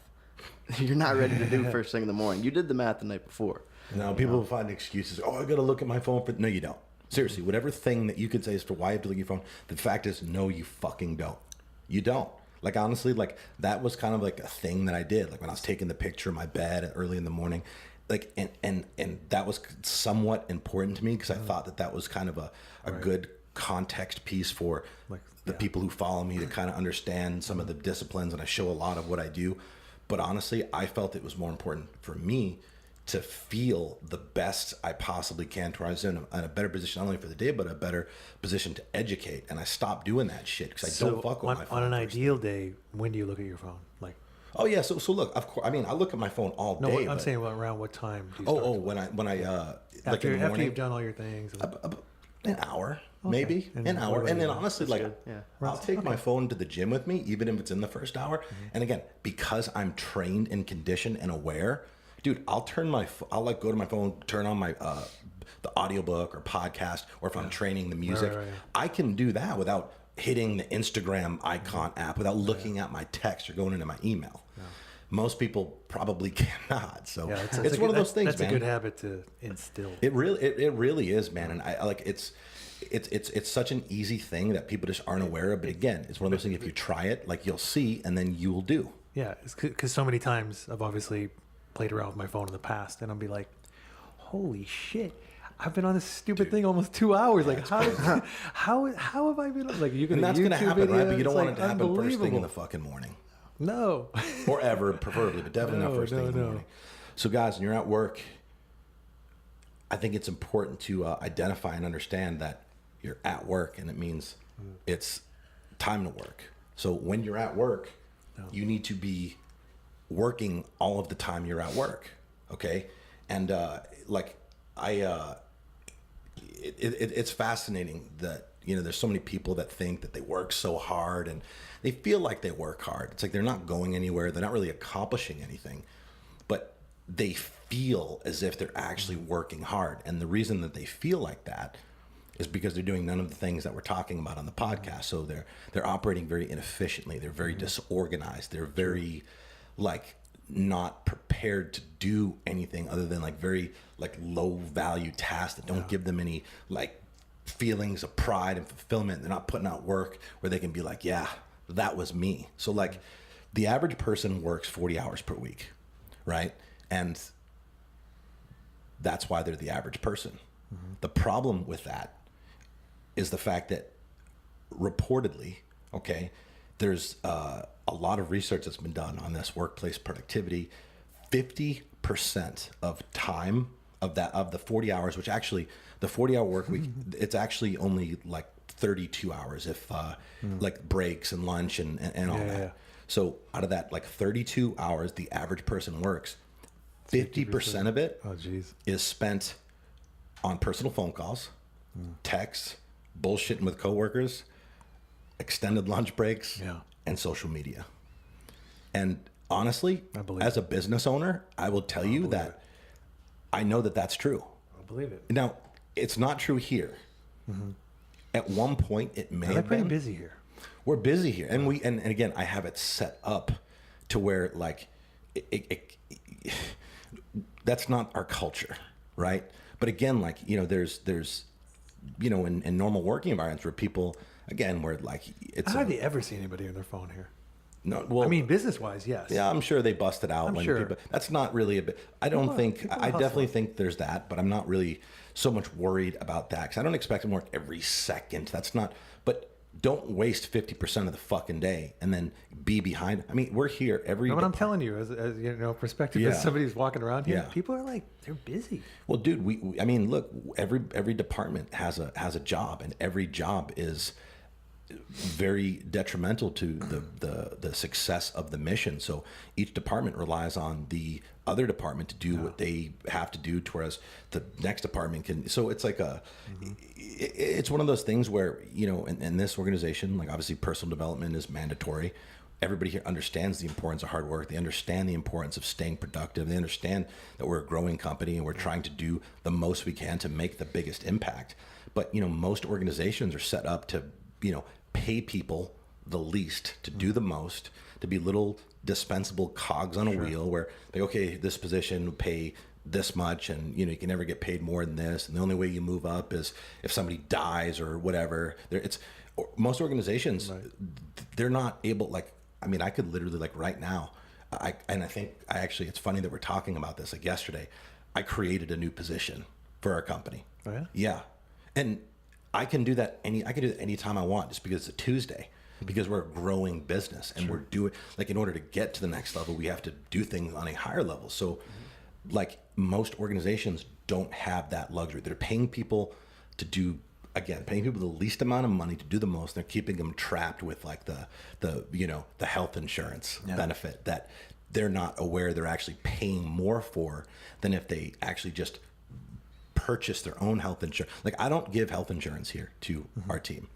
You're not ready to do first thing in the morning. You did the math the night before. now people find excuses. Oh, I got to look at my phone for. No, you don't. Seriously, whatever thing that you could say as to why you have to look at your phone, the fact is, no, you fucking don't. You don't. Like, honestly, like, that was kind of like a thing that I did. Like, when I was taking the picture of my bed early in the morning, like, and that was somewhat important to me, because I thought that was kind of a good context piece for Like, the people who follow me to kind of understand some of the disciplines, and I show a lot of what I do. But honestly, I felt it was more important for me to feel the best I possibly can, to where I was in a better position, not only for the day, but a better position to educate. And I stopped doing that shit because I don't fuck with my phone. On an ideal day, when do you look at your phone? Like, oh yeah, so look, of course, I mean, I look at my phone all day. I'm saying around what time do you start? when I like After in the morning, you've done all your things. an hour, maybe And an hour, what and then about you? honestly, like, Yeah. I'll take my phone to the gym with me, even if it's in the first hour. And again, because I'm trained and conditioned and aware, dude, I'll like go to my phone, turn on my the audiobook or podcast, or if I'm training the music, Right. I can do that without hitting the Instagram icon app, without looking at my text or going into my email. Most people probably cannot. So it's one of those things, that's man. a good habit to instill. It really is, man. And I like it's such an easy thing that people just aren't aware of. But again, it's one of those things. If you try it, like, you'll see, and then you will do. Yeah, because so many times I've obviously played around with my phone in the past, and I'll be like, "Holy shit! I've been on this stupid thing almost 2 hours. Like, how have I been? Like, you can." And that's going to happen, right? But you don't want it to happen first thing in the unbelievable. fucking morning, No. or ever, preferably, but definitely not first thing in the morning. So, guys, when you're at work, I think it's important to identify and understand that you're at work, and it means it's time to work. So when you're at work, you need to be working all of the time you're at work, okay? And it's fascinating that, there's so many people that think that they work so hard, and they feel like they work hard. It's like they're not going anywhere. They're not really accomplishing anything, but they feel as if they're actually working hard. And the reason that they feel like that is because they're doing none of the things that we're talking about on the podcast. So they're operating very inefficiently. They're very disorganized. They're very not prepared to do anything other than very low value tasks that don't give them any feelings of pride and fulfillment. They're not putting out work where they can be like, yeah, that was me. So the average person works 40 hours per week, right? And that's why they're the average person. The problem with that is the fact that reportedly, okay, there's a lot of research that's been done on this workplace productivity. 50% of time of the 40 hours, which actually the 40-hour work week, it's actually only 32 hours if breaks and lunch and all that. Yeah. So out of that 32 hours the average person works, 50% of it is spent on personal phone calls, texts, bullshitting with coworkers, extended lunch breaks, and social media. And honestly, as a business owner, I will tell you that I know that that's true. I believe it. Now, it's not true here. At one point, it may have been. We're pretty busy here. We're busy here, and and again, I have it set up to where that's not our culture, right? But again, there's in normal working environments where people, again, where it's. I hardly ever see anybody on their phone here. No, well, I mean, business-wise, yes. Yeah, I'm sure they bust it out. I'm sure. People, that's not really a bit. I don't think. I definitely think there's that, but I'm not really so much worried about that because I don't expect them to work every second. That's not. But don't waste 50% of the fucking day and then be behind. I mean, we're here every. What I'm telling you, as you know, perspective, Yeah. as somebody who's walking around here, Yeah. people are like, they're busy. Well, dude, I mean, look, every department has a job, and every job is very detrimental to the success of the mission. So each department relies on the other department to do what they have to do, whereas the next department can. So it's like it's one of those things where, you know, in this organization, like obviously personal development is mandatory. Everybody here understands the importance of hard work. They understand the importance of staying productive. They understand that we're a growing company and we're trying to do the most we can to make the biggest impact. But, you know, most organizations are set up to, you know, pay people the least to do the most, to be little dispensable cogs on a wheel where like, okay, this position will pay this much, and you know, you can never get paid more than this, and the only way you move up is if somebody dies or whatever. Most organizations, they're not able, like, I mean, I could literally, like, right now, I think it's funny that we're talking about this. Like yesterday, I created a new position for our company. Oh yeah? Yeah. And I can do that anytime I want, just because it's a Tuesday, because we're a growing business and we're doing, like, in order to get to the next level, we have to do things on a higher level. So like most organizations don't have that luxury. They're paying people to do, again, paying people the least amount of money to do the most. They're keeping them trapped with like the you know, the health insurance benefit that they're not aware they're actually paying more for than if they actually just purchase their own health insurance. Like, I don't give health insurance here to our team.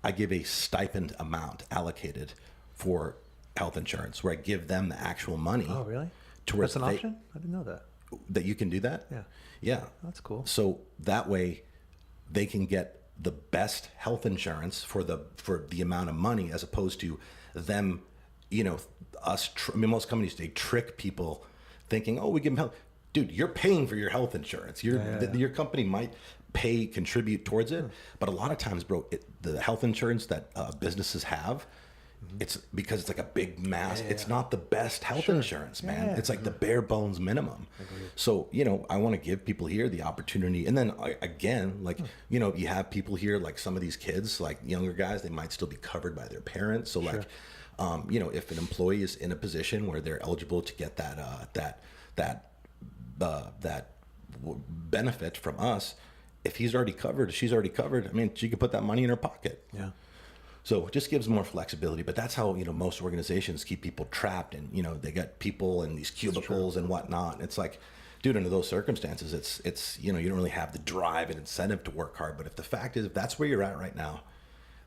I give a stipend amount allocated for health insurance where I give them the actual money. Oh, really? Towards That's an option? I didn't know that. That you can do that? Yeah. Yeah. That's cool. So that way they can get the best health insurance for the amount of money, as opposed to them, you know, I mean, most companies, they trick people thinking, oh, we give them health. Dude, you're paying for your health insurance. Your company might contribute towards it, but a lot of times, bro, the health insurance that businesses have, it's because it's like a big mass. It's not the best health insurance, man. It's like the bare bones minimum. So, you know, I want to give people here the opportunity. And then again, like, you know, you have people here, like some of these kids, like younger guys, they might still be covered by their parents. So like, you know, if an employee is in a position where they're eligible to get that benefit from us, if he's already covered, she's already covered, I mean, she could put that money in her pocket. Yeah. So it just gives more flexibility. But that's how, you know, most organizations keep people trapped, and, you know, they got people in these cubicles and whatnot. And it's like, dude, under those circumstances, it's, you know, you don't really have the drive and incentive to work hard. But if the fact is, if that's where you're at right now,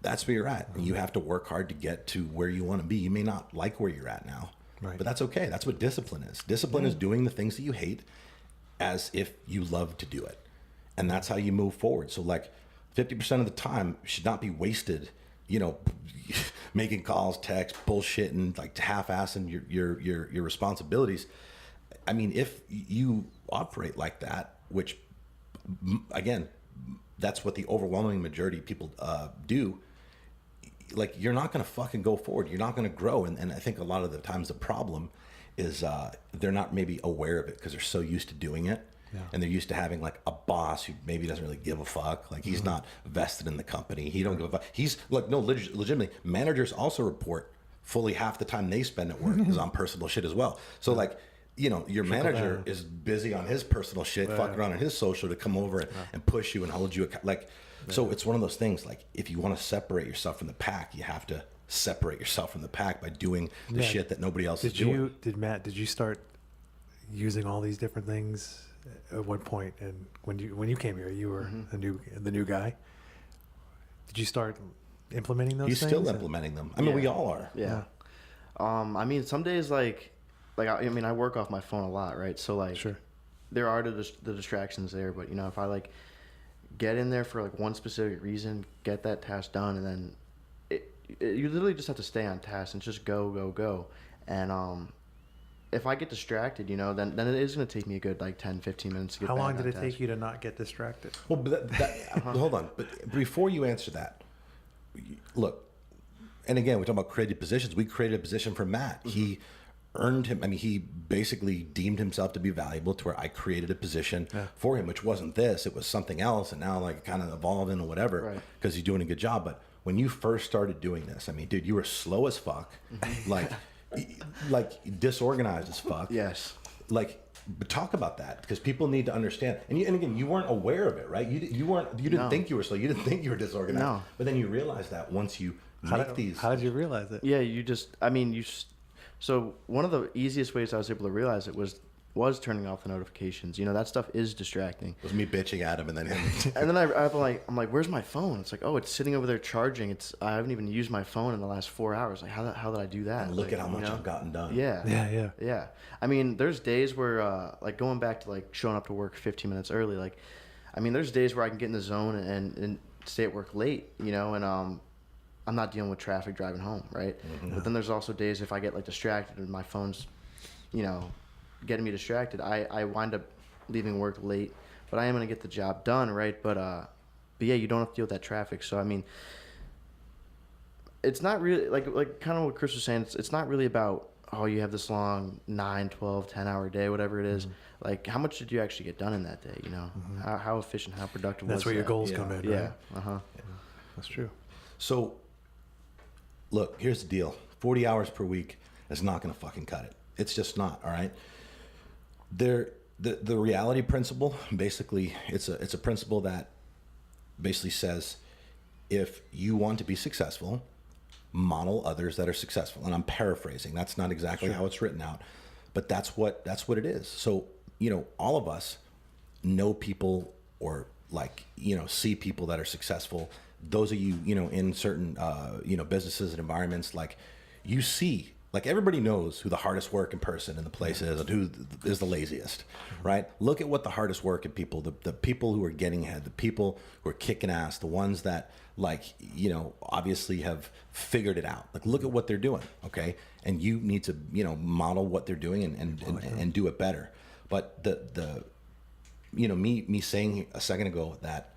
that's where you're at. And you have to work hard to get to where you want to be. You may not like where you're at now, but that's okay. That's what discipline is. Discipline is doing the things that you hate as if you love to do it. And that's how you move forward. So like 50% of the time should not be wasted, you know, making calls, texts, bullshitting, like half-assing your responsibilities. I mean, if you operate like that, which again, that's what the overwhelming majority of people do, like, you're not going to fucking go forward. You're not going to grow. And I think a lot of the times the problem is they're not maybe aware of it because they're so used to doing it. Yeah. And they're used to having like a boss who maybe doesn't really give a fuck. Like, he's not vested in the company. He don't give a fuck. He's like, no, legitimately, managers also report fully half the time they spend at work is on personal shit as well. So like, you know, your manager is busy on his personal shit, fucking around on his social to come over and push you and hold you like. So it's one of those things, like, if you want to separate yourself from the pack, you have to separate yourself from the pack by doing the shit that nobody else is doing. Did you start using all these different things at what point? And when you came here, you were the new guy. Did you start implementing those things? He's still implementing them. I mean, we all are. Yeah. I mean, some days, like I mean, I work off my phone a lot, right? So like, there are the distractions there, but you know, if I like get in there for like one specific reason, get that task done, and then you literally just have to stay on task and just go. And if I get distracted, you know, then it is going to take me a good like 10, 15 minutes to get How back long did on it task. take you to not get distracted? Well, but hold on. But before you answer that, look, and again, we're talking about created positions. We created a position for Matt. He earned him. I mean, he basically deemed himself to be valuable to where I created a position for him, which wasn't this. It was something else. And now, like, kind of evolving or whatever, because he's doing a good job. But when you first started doing this, I mean, dude, you were slow as fuck, like disorganized as fuck. Yes. Like, but talk about that, because people need to understand. And again, you weren't aware of it, right? You didn't think you were slow. You didn't think you were disorganized. No. But then you realize that once you these. How did you realize it? Yeah, so one of the easiest ways I was able to realize it was turning off the notifications. You know, that stuff is distracting. It was me bitching at him, and then him. And then I'm like, where's my phone? It's like, oh, it's sitting over there charging. I haven't even used my phone in the last 4 hours. Like, how did I do that? And look at how much I've gotten done. Yeah. I mean, there's days where, like, going back to, like, showing up to work 15 minutes early, like, I mean, there's days where I can get in the zone and stay at work late, you know, and I'm not dealing with traffic driving home, right? Mm-hmm. But then there's also days if I get, like, distracted and my phone's, you know, getting me distracted, I wind up leaving work late, but I am going to get the job done, right? But yeah, you don't have to deal with that traffic. So, I mean, it's not really, like kind of what Chris was saying, it's not really about, oh, you have this long 9, 12, 10-hour day, whatever it is. Mm-hmm. Like, how much did you actually get done in that day, you know? Mm-hmm. How efficient, how productive was that? That's where your goals come in, right? Yeah, uh-huh. Yeah, that's true. So, look, here's the deal. 40 hours per week is not going to fucking cut it. It's just not, all right? The reality principle, basically, it's a principle that basically says, if you want to be successful, model others that are successful. And I'm paraphrasing. That's not exactly how it's written out, but that's what it is. So, you know, all of us know people, or, like, you know, see people that are successful. Those of you, you know, in certain, you know, businesses and environments, like, you see, like, everybody knows who the hardest working person in the place is and who is the laziest, right? Look at what the hardest working people, the people who are getting ahead, the people who are kicking ass, the ones that, like, you know, obviously have figured it out. Like, look at what they're doing, okay? And you need to, you know, model what they're doing and do it better. But the you know, me saying a second ago that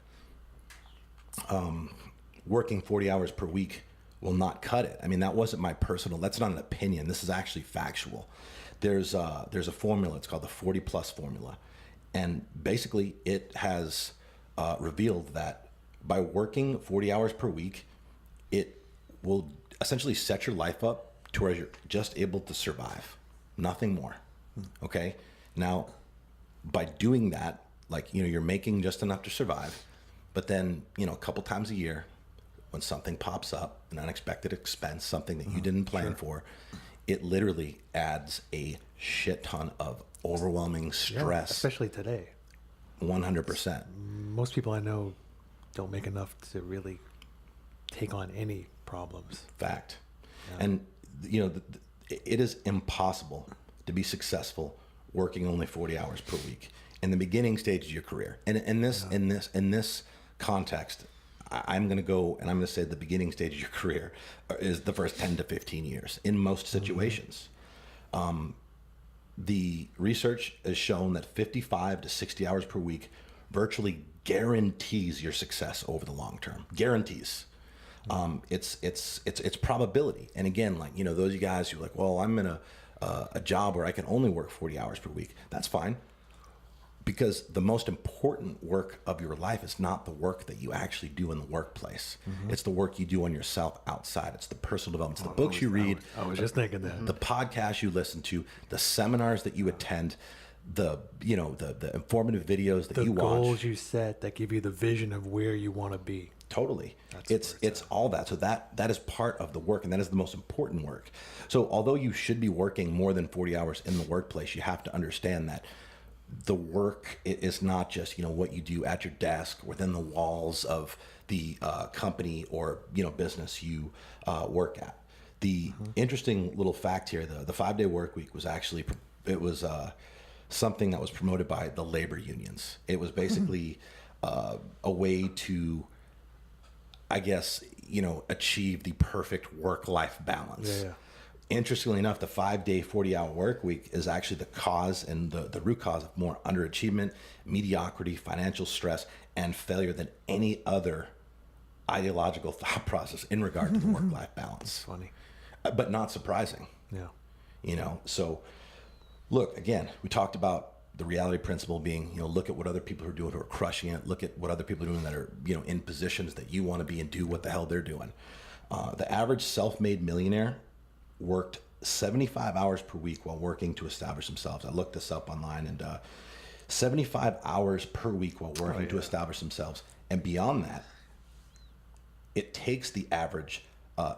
working 40 hours per week will not cut it. I mean, that wasn't my personal, that's not an opinion. This is actually factual. There's a formula. It's called the 40+ formula. And basically it has revealed that by working 40 hours per week, it will essentially set your life up to where you're just able to survive, nothing more. Okay. Now, by doing that, like, you know, you're making just enough to survive, but then, you know, a couple times a year, when something pops up, an unexpected expense, something that you didn't plan for, it literally adds a shit ton of overwhelming stress. Especially today. 100%. Most people I know don't make enough to really take on any problems. Fact. Yeah. And, you know, it is impossible to be successful working only 40 hours per week in the beginning stage of your career. And in this context, I'm going to go and I'm going to say the beginning stage of your career is the first 10 to 15 years in most situations. The research has shown that 55 to 60 hours per week virtually guarantees your success over the long term. Guarantees. It's probability. And again, like, you know, those of you guys who are like, well, I'm in a job where I can only work 40 hours per week. That's fine. Because the most important work of your life is not the work that you actually do in the workplace. Mm-hmm. It's the work you do on yourself outside. It's the personal development. It's the books you read. I was just thinking that. The podcasts you listen to, the seminars that you attend, the informative videos that you watch. The goals you set that give you the vision of where you want to be. Totally. It's all that. So that is part of the work, and that is the most important work. So although you should be working more than 40 hours in the workplace, you have to understand that the work is not just, you know, what you do at your desk within the walls of the company or, you know, business you work at. The interesting little fact here, the 5-day work week was actually, it was something that was promoted by the labor unions. It was basically a way to, I guess, you know, achieve the perfect work-life balance. Yeah. Interestingly enough, the 5-day, 40-hour work week is actually the cause and the root cause of more underachievement, mediocrity, financial stress, and failure than any other ideological thought process in regard to the work-life balance. That's funny. But not surprising. Yeah. You know, so look, again, we talked about the reality principle being, look at what other people are doing who are crushing it. Look at what other people are doing that are, in positions that you want to be and do what the hell they're doing. The average self-made millionaire worked 75 hours per week while working to establish themselves. I looked this up online, and 75 hours per week while working to establish themselves. And beyond that, it takes the average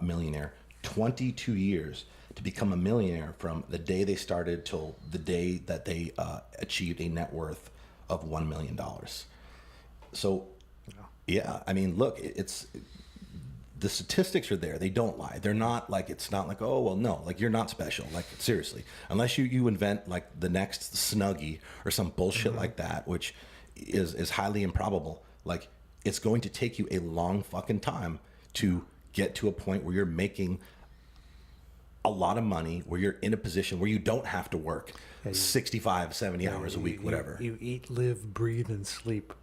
millionaire 22 years to become a millionaire from the day they started till the day that they achieved a net worth of $1 million. So, yeah, I mean, look, it's the statistics are there. They don't lie. They're not like, it's not like, oh, well, no, like you're not special. Like, seriously, unless you invent like the next Snuggie or some bullshit like that, which is highly improbable. Like, it's going to take you a long fucking time to get to a point where you're making a lot of money, where you're in a position where you don't have to work 65, 70 hours a week, whatever. You eat, live, breathe, and sleep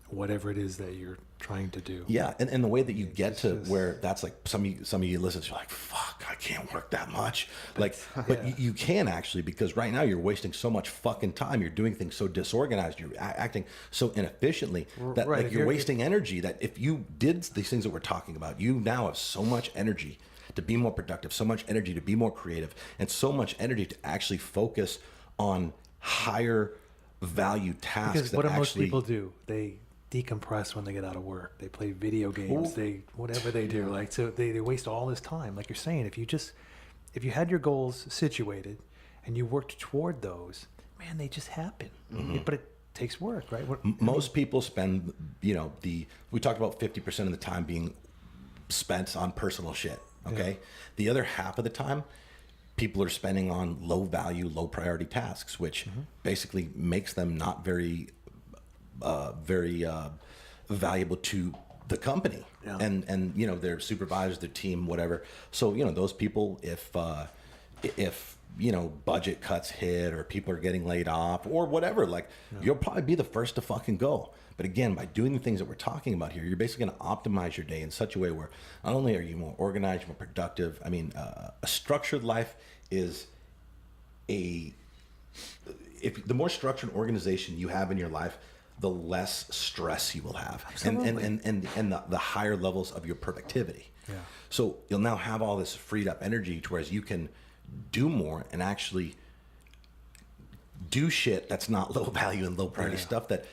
whatever it is that you're trying to do. Yeah, and the way that you get to where that's like some of you listen, you're like, fuck, I can't work that much. Like, but you can actually, because right now you're wasting so much fucking time. You're doing things so disorganized. You're acting so inefficiently that like you're wasting energy. That if you did these things that we're talking about, you now have so much energy to be more productive, so much energy to be more creative, and so much energy to actually focus on higher value tasks. Because what do most people do? They decompress when they get out of work. They play video games. They whatever they do. Like, so they waste all this time. Like you're saying, if you had your goals situated and you worked toward those, man, they just happen. But it takes work, right? Most people spend, we talked about 50% of the time being spent on personal shit. Okay. Yeah. The other half of the time, people are spending on low value, low priority tasks, which basically makes them not very valuable to the company and their supervisors, their team, whatever. So, those people, if budget cuts hit or people are getting laid off or whatever, like you'll probably be the first to fucking go. But again, by doing the things that we're talking about here, you're basically going to optimize your day in such a way where not only are you more organized, more productive. I mean, a structured life is if the more structured organization you have in your life, the less stress you will have. Absolutely. And the higher levels of your productivity. Yeah. So you'll now have all this freed up energy to whereas you can do more and actually do shit that's not low value and low priority stuff that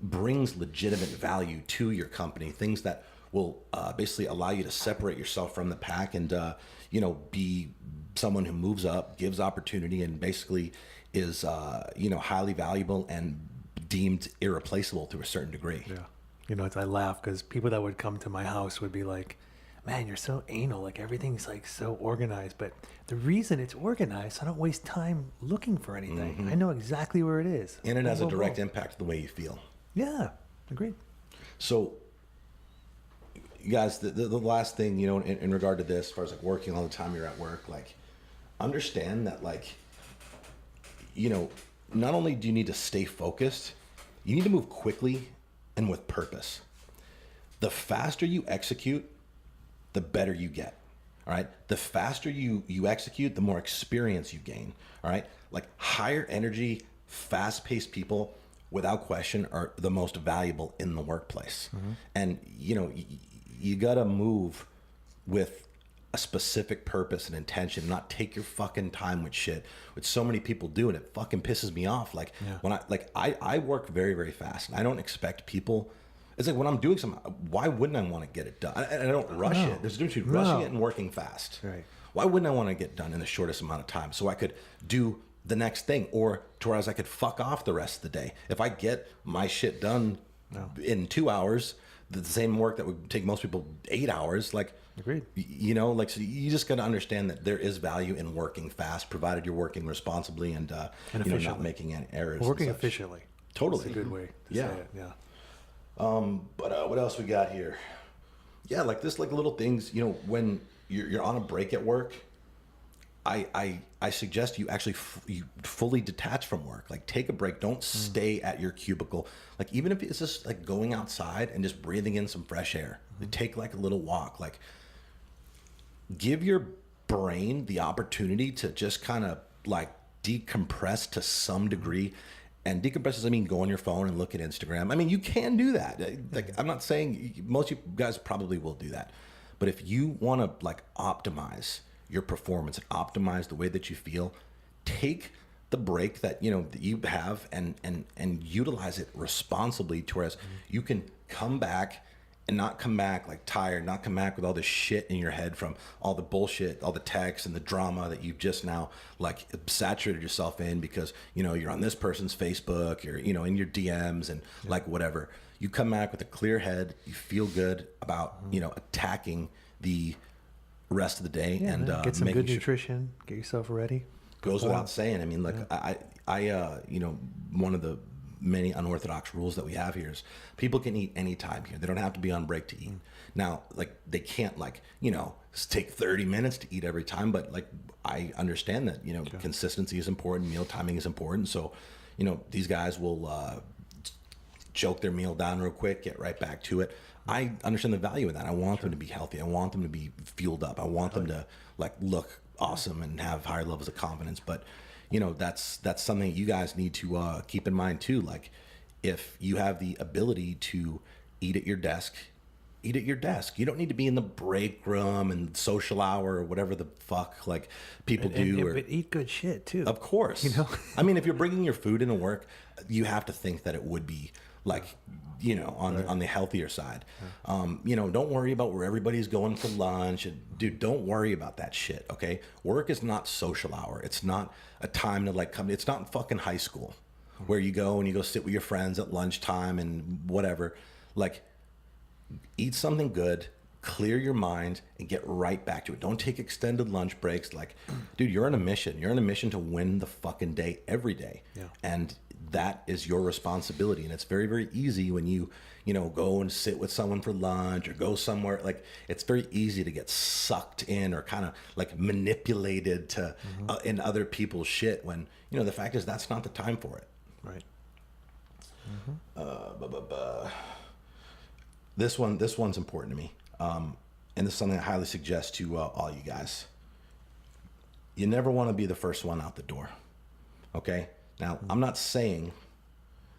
brings legitimate value to your company, things that will basically allow you to separate yourself from the pack and be someone who moves up, gives opportunity, and basically is highly valuable and deemed irreplaceable to a certain degree. Yeah. I laugh because people that would come to my house would be like, man, you're so anal, like everything's like so organized. But the reason it's organized, I don't waste time looking for anything. I know exactly where it is. And it has a direct impact on the way you feel. Yeah, agreed. So, you guys, the last thing, in regard to this, as far as like working all the time you're at work, like, understand that, like, not only do you need to stay focused, you need to move quickly and with purpose. The faster you execute, the better you get. All right. The faster you execute, the more experience you gain. All right. Like higher energy, fast paced people, without question, are the most valuable in the workplace. And, you got to move with a specific purpose and intention, not take your fucking time with shit, which so many people do. And it fucking pisses me off. Like when I work very, very fast and I don't expect people. It's like when I'm doing something, why wouldn't I want to get it done? And I don't rush it. There's a difference between rushing it and working fast. Right. Why wouldn't I want to get done in the shortest amount of time so I could do the next thing, or to whereas I could fuck off the rest of the day? If I get my shit done in 2 hours, the same work that would take most people 8 hours, like, agreed. So you just got to understand that there is value in working fast, provided you're working responsibly and not making any errors. Working efficiently. Totally. That's a good way to say it. Yeah. But what else we got here? Yeah, like this, like little things, when you're on a break at work, I suggest you actually you fully detach from work. Like take a break. Don't stay at your cubicle. Like even if it's just like going outside and just breathing in some fresh air. Like, take like a little walk. Like give your brain the opportunity to just kind of like decompress to some degree And decompress doesn't mean go on your phone and look at Instagram. I mean, you can do that. Like, I'm not saying most of you guys probably will do that. But if you want to like optimize your performance and optimize the way that you feel, take the break that that you have and utilize it responsibly, to whereas you can come back and not come back like tired, not come back with all this shit in your head from all the bullshit, all the texts and the drama that you've just now like saturated yourself in because, you're on this person's Facebook, you're, in your DMs and like whatever. You come back with a clear head, you feel good about, attacking the rest of the day and get some good sure, nutrition, get yourself ready. goes without saying. I mean, like I one of the many unorthodox rules that we have here is people can eat anytime here. They don't have to be on break to eat. Now, like they can't take 30 minutes to eat every time, but like I understand that, consistency is important, meal timing is important. So, these guys will choke their meal down real quick, get right back to it. I understand the value of that. I want them to be healthy. I want them to be fueled up. I want them to like look awesome and have higher levels of confidence. But that's something you guys need to keep in mind too. Like if you have the ability to eat at your desk, eat at your desk. You don't need to be in the break room and social hour or whatever the fuck like people do. But eat good shit too. Of course. I mean, if you're bringing your food into work, you have to think that it would be like, on the healthier side. Don't worry about where everybody's going for lunch. And, dude, don't worry about that shit, okay? Work is not social hour. It's not a time to like come. It's not fucking high school where you go and you go sit with your friends at lunchtime and whatever. Like, eat something good, clear your mind, and get right back to it. Don't take extended lunch breaks. Like, dude, you're on a mission. You're on a mission to win the fucking day every day. Yeah. And that is your responsibility. And it's very, very easy when you go and sit with someone for lunch or go somewhere. Like, it's very easy to get sucked in or kind of like manipulated to in other people's shit when, the fact is that's not the time for it. Right. This one's important to me. And this is something I highly suggest to all you guys. You never want to be the first one out the door. Okay? Now, I'm not saying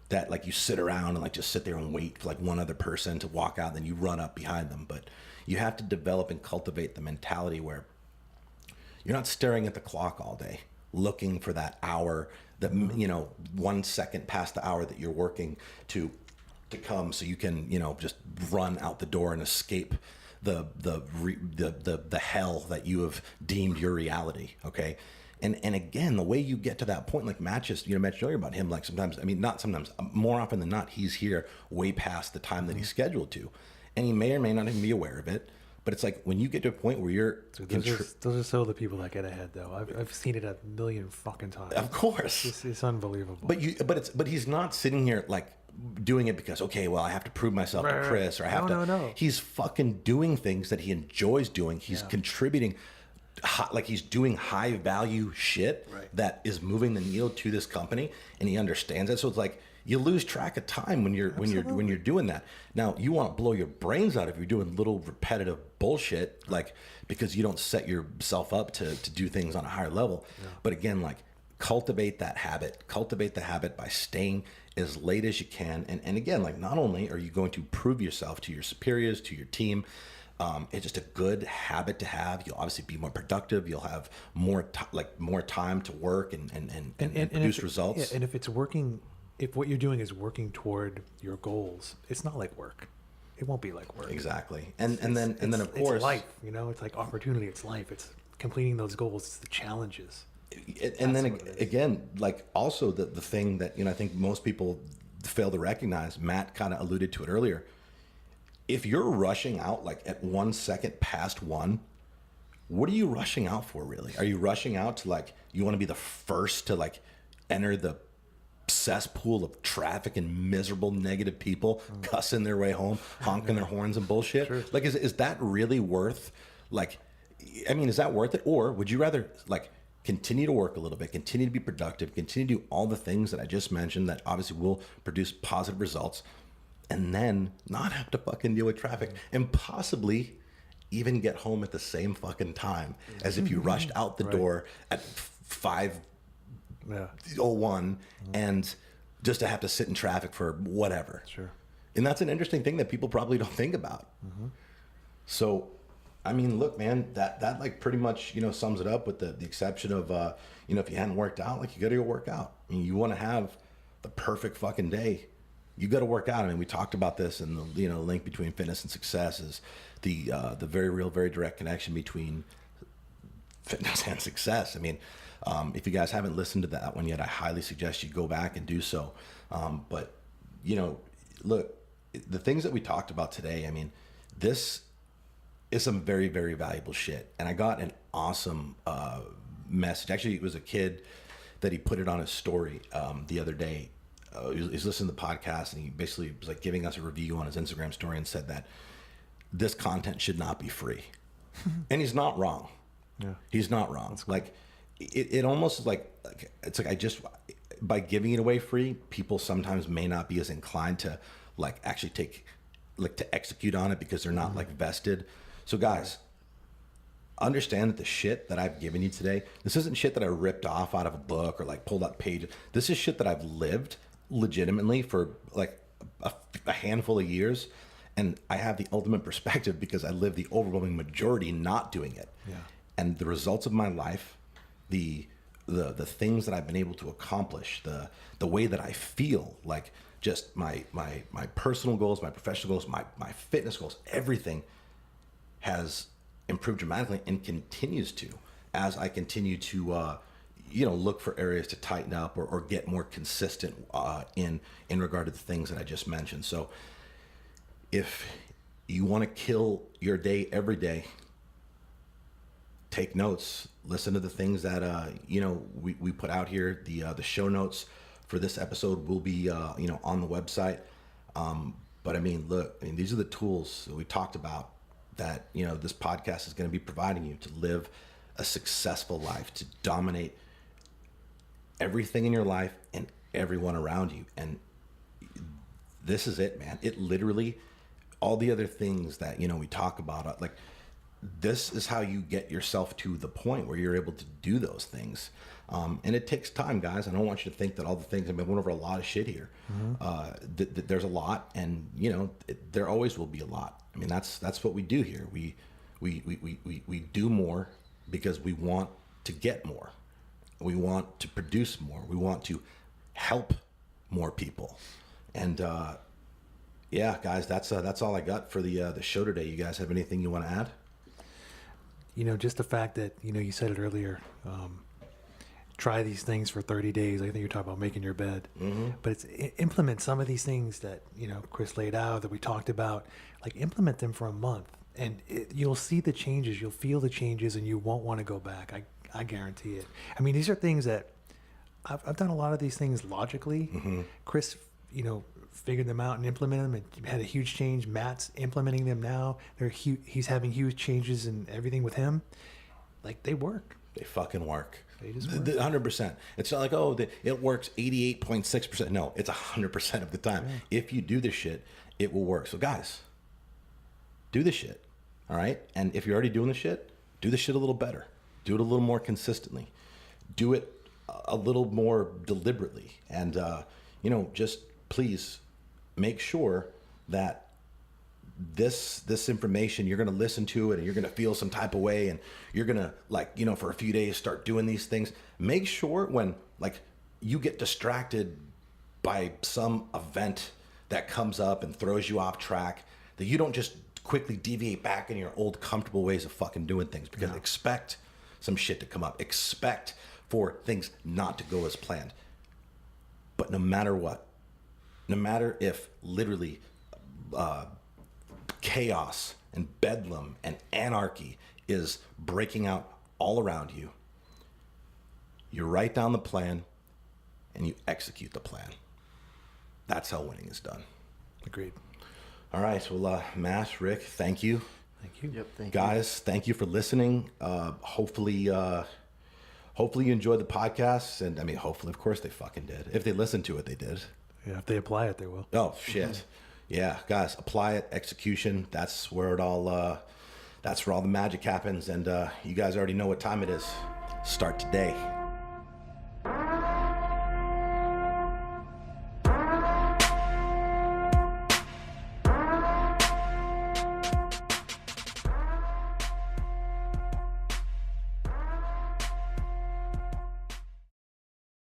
that like you sit around and like just sit there and wait for like one other person to walk out and then you run up behind them. But you have to develop and cultivate the mentality where you're not staring at the clock all day, looking for that hour, that 1 second past the hour that you're working to come so you can, just run out the door and escape the hell that you have deemed your reality. Okay. And again, the way you get to that point, like Matt just, mentioned earlier about him, like sometimes, I mean, not sometimes, more often than not, he's here way past the time that he's scheduled to. And he may or may not even be aware of it. But it's like when you get to a point where you're... Those are so the people that get ahead, though. I've seen it a million fucking times. Of course. It's unbelievable. But he's not sitting here like doing it because, okay, well, I have to prove myself to Chris or I have to... No. He's fucking doing things that he enjoys doing. He's contributing... like he's doing high value shit that is moving the needle to this company, and he understands it. So it's like you lose track of time when you're doing that. Now you want to blow your brains out if you're doing little repetitive bullshit, like because you don't set yourself up to do things on a higher level. Yeah. But again, like cultivate the habit by staying as late as you can. And again, like not only are you going to prove yourself to your superiors, to your team, it's just a good habit to have. You'll obviously be more productive. You'll have more time to work and produce results. Yeah, and if it's working, if what you're doing is working toward your goals, it's not like work. It won't be like work. Exactly. And then of course, it's life. It's like opportunity. It's life. It's completing those goals. It's the challenges. And then again, like also the thing that I think most people fail to recognize. Matt kind of alluded to it earlier. If you're rushing out like at 1 second past one, what are you rushing out for really? Are you rushing out to like, you want to be the first to like enter the cesspool of traffic and miserable negative people cussing their way home, honking their horns and bullshit? Sure. Like, is that really worth is that worth it? Or would you rather like continue to work a little bit, continue to be productive, continue to do all the things that I just mentioned that obviously will produce positive results, and then not have to fucking deal with traffic and possibly even get home at the same fucking time as if you rushed out the door at 5:01 and just to have to sit in traffic for whatever. Sure. And that's an interesting thing that people probably don't think about. So, I mean, look, man, that like pretty much, you know, sums it up with the exception of, you know, if you hadn't worked out, like you got to go work out. I mean, you want to have the perfect fucking day. You got to work out. I mean, we talked about this, and the, you know, link between fitness and success is the very real, very direct connection between fitness and success. I mean, if you guys haven't listened to that one yet, I highly suggest you go back and do so. But, you know, look, the things that we talked about today, I mean, this is some very, very valuable shit. And I got an awesome message. Actually, it was a kid that he put it on his story the other day. He was listening to the podcast, and he basically was like giving us a review on his Instagram story and said that this content should not be free. And he's not wrong. Yeah. He's not wrong. Like it almost is like it's like I just, by giving it away free, people sometimes may not be as inclined to like actually to execute on it because they're not like vested. So guys, understand that the shit that I've given you today, this isn't shit that I ripped off out of a book or like pulled up pages. This is shit that I've lived legitimately for like a handful of years. And I have the ultimate perspective because I live the overwhelming majority not doing it. Yeah. And the results of my life, the things that I've been able to accomplish, the way that I feel, like just my personal goals, my professional goals, my fitness goals, everything has improved dramatically and continues to as I continue to you know, look for areas to tighten up or get more consistent in regard to the things that I just mentioned. So if you want to kill your day every day, take notes, listen to the things that you know, we put out here. The show notes for this episode will be you know, on the website. But I mean, look, I mean, these are the tools that we talked about that, you know, this podcast is going to be providing you to live a successful life, to dominate everything in your life and everyone around you. And this is it, man. It literally, all the other things that, you know, we talk about, like, this is how you get yourself to the point where you're able to do those things. And it takes time, guys. I don't want you to think that all the things, I mean, we went over a lot of shit here. There's a lot, and, you know, there always will be a lot. I mean, that's what we do here. We do more because we want to get more. We want to produce more. We want to help more people. And yeah, guys, that's all I got for the show today. You guys have anything you want to add? You know, just the fact that, you know, you said it earlier, try these things for 30 days. I think you're talking about making your bed, but it's implement some of these things that, you know, Chris laid out, that we talked about, like implement them for a month, and you'll see the changes, you'll feel the changes, and you won't want to go back. I guarantee it. I mean, these are things that I've done a lot of these things logically. Chris, you know, figured them out and implemented them and had a huge change. Matt's implementing them now. He's having huge changes in everything with him. Like, they work. They fucking work. They just work. 100%. It's not like, oh, it works 88.6%. No, it's 100% of the time. Yeah. If you do this shit, it will work. So guys, do this shit. All right. And if you're already doing the shit, do the shit a little better. Do it a little more consistently. Do it a little more deliberately. And, you know, just please make sure that this information, you're going to listen to it and you're going to feel some type of way, and you're going to, like, you know, for a few days start doing these things. Make sure when, like, you get distracted by some event that comes up and throws you off track, that you don't just quickly deviate back in your old comfortable ways of fucking doing things, because expect some shit to come up. Expect for things not to go as planned. But no matter what, no matter if literally chaos and bedlam and anarchy is breaking out all around you, you write down the plan and you execute the plan. That's how winning is done. Agreed. All right. Well, Matt, Rick, thank you. Thank you. Yep. Thank Guys, thank you for listening. Hopefully you enjoyed the podcast. And I mean, hopefully, of course they fucking did. If they listened to it, they did. Yeah, if they apply it, they will. Oh, shit. Yeah, guys, apply it. Execution. That's where it all, that's where all the magic happens. And you guys already know what time it is. Start today.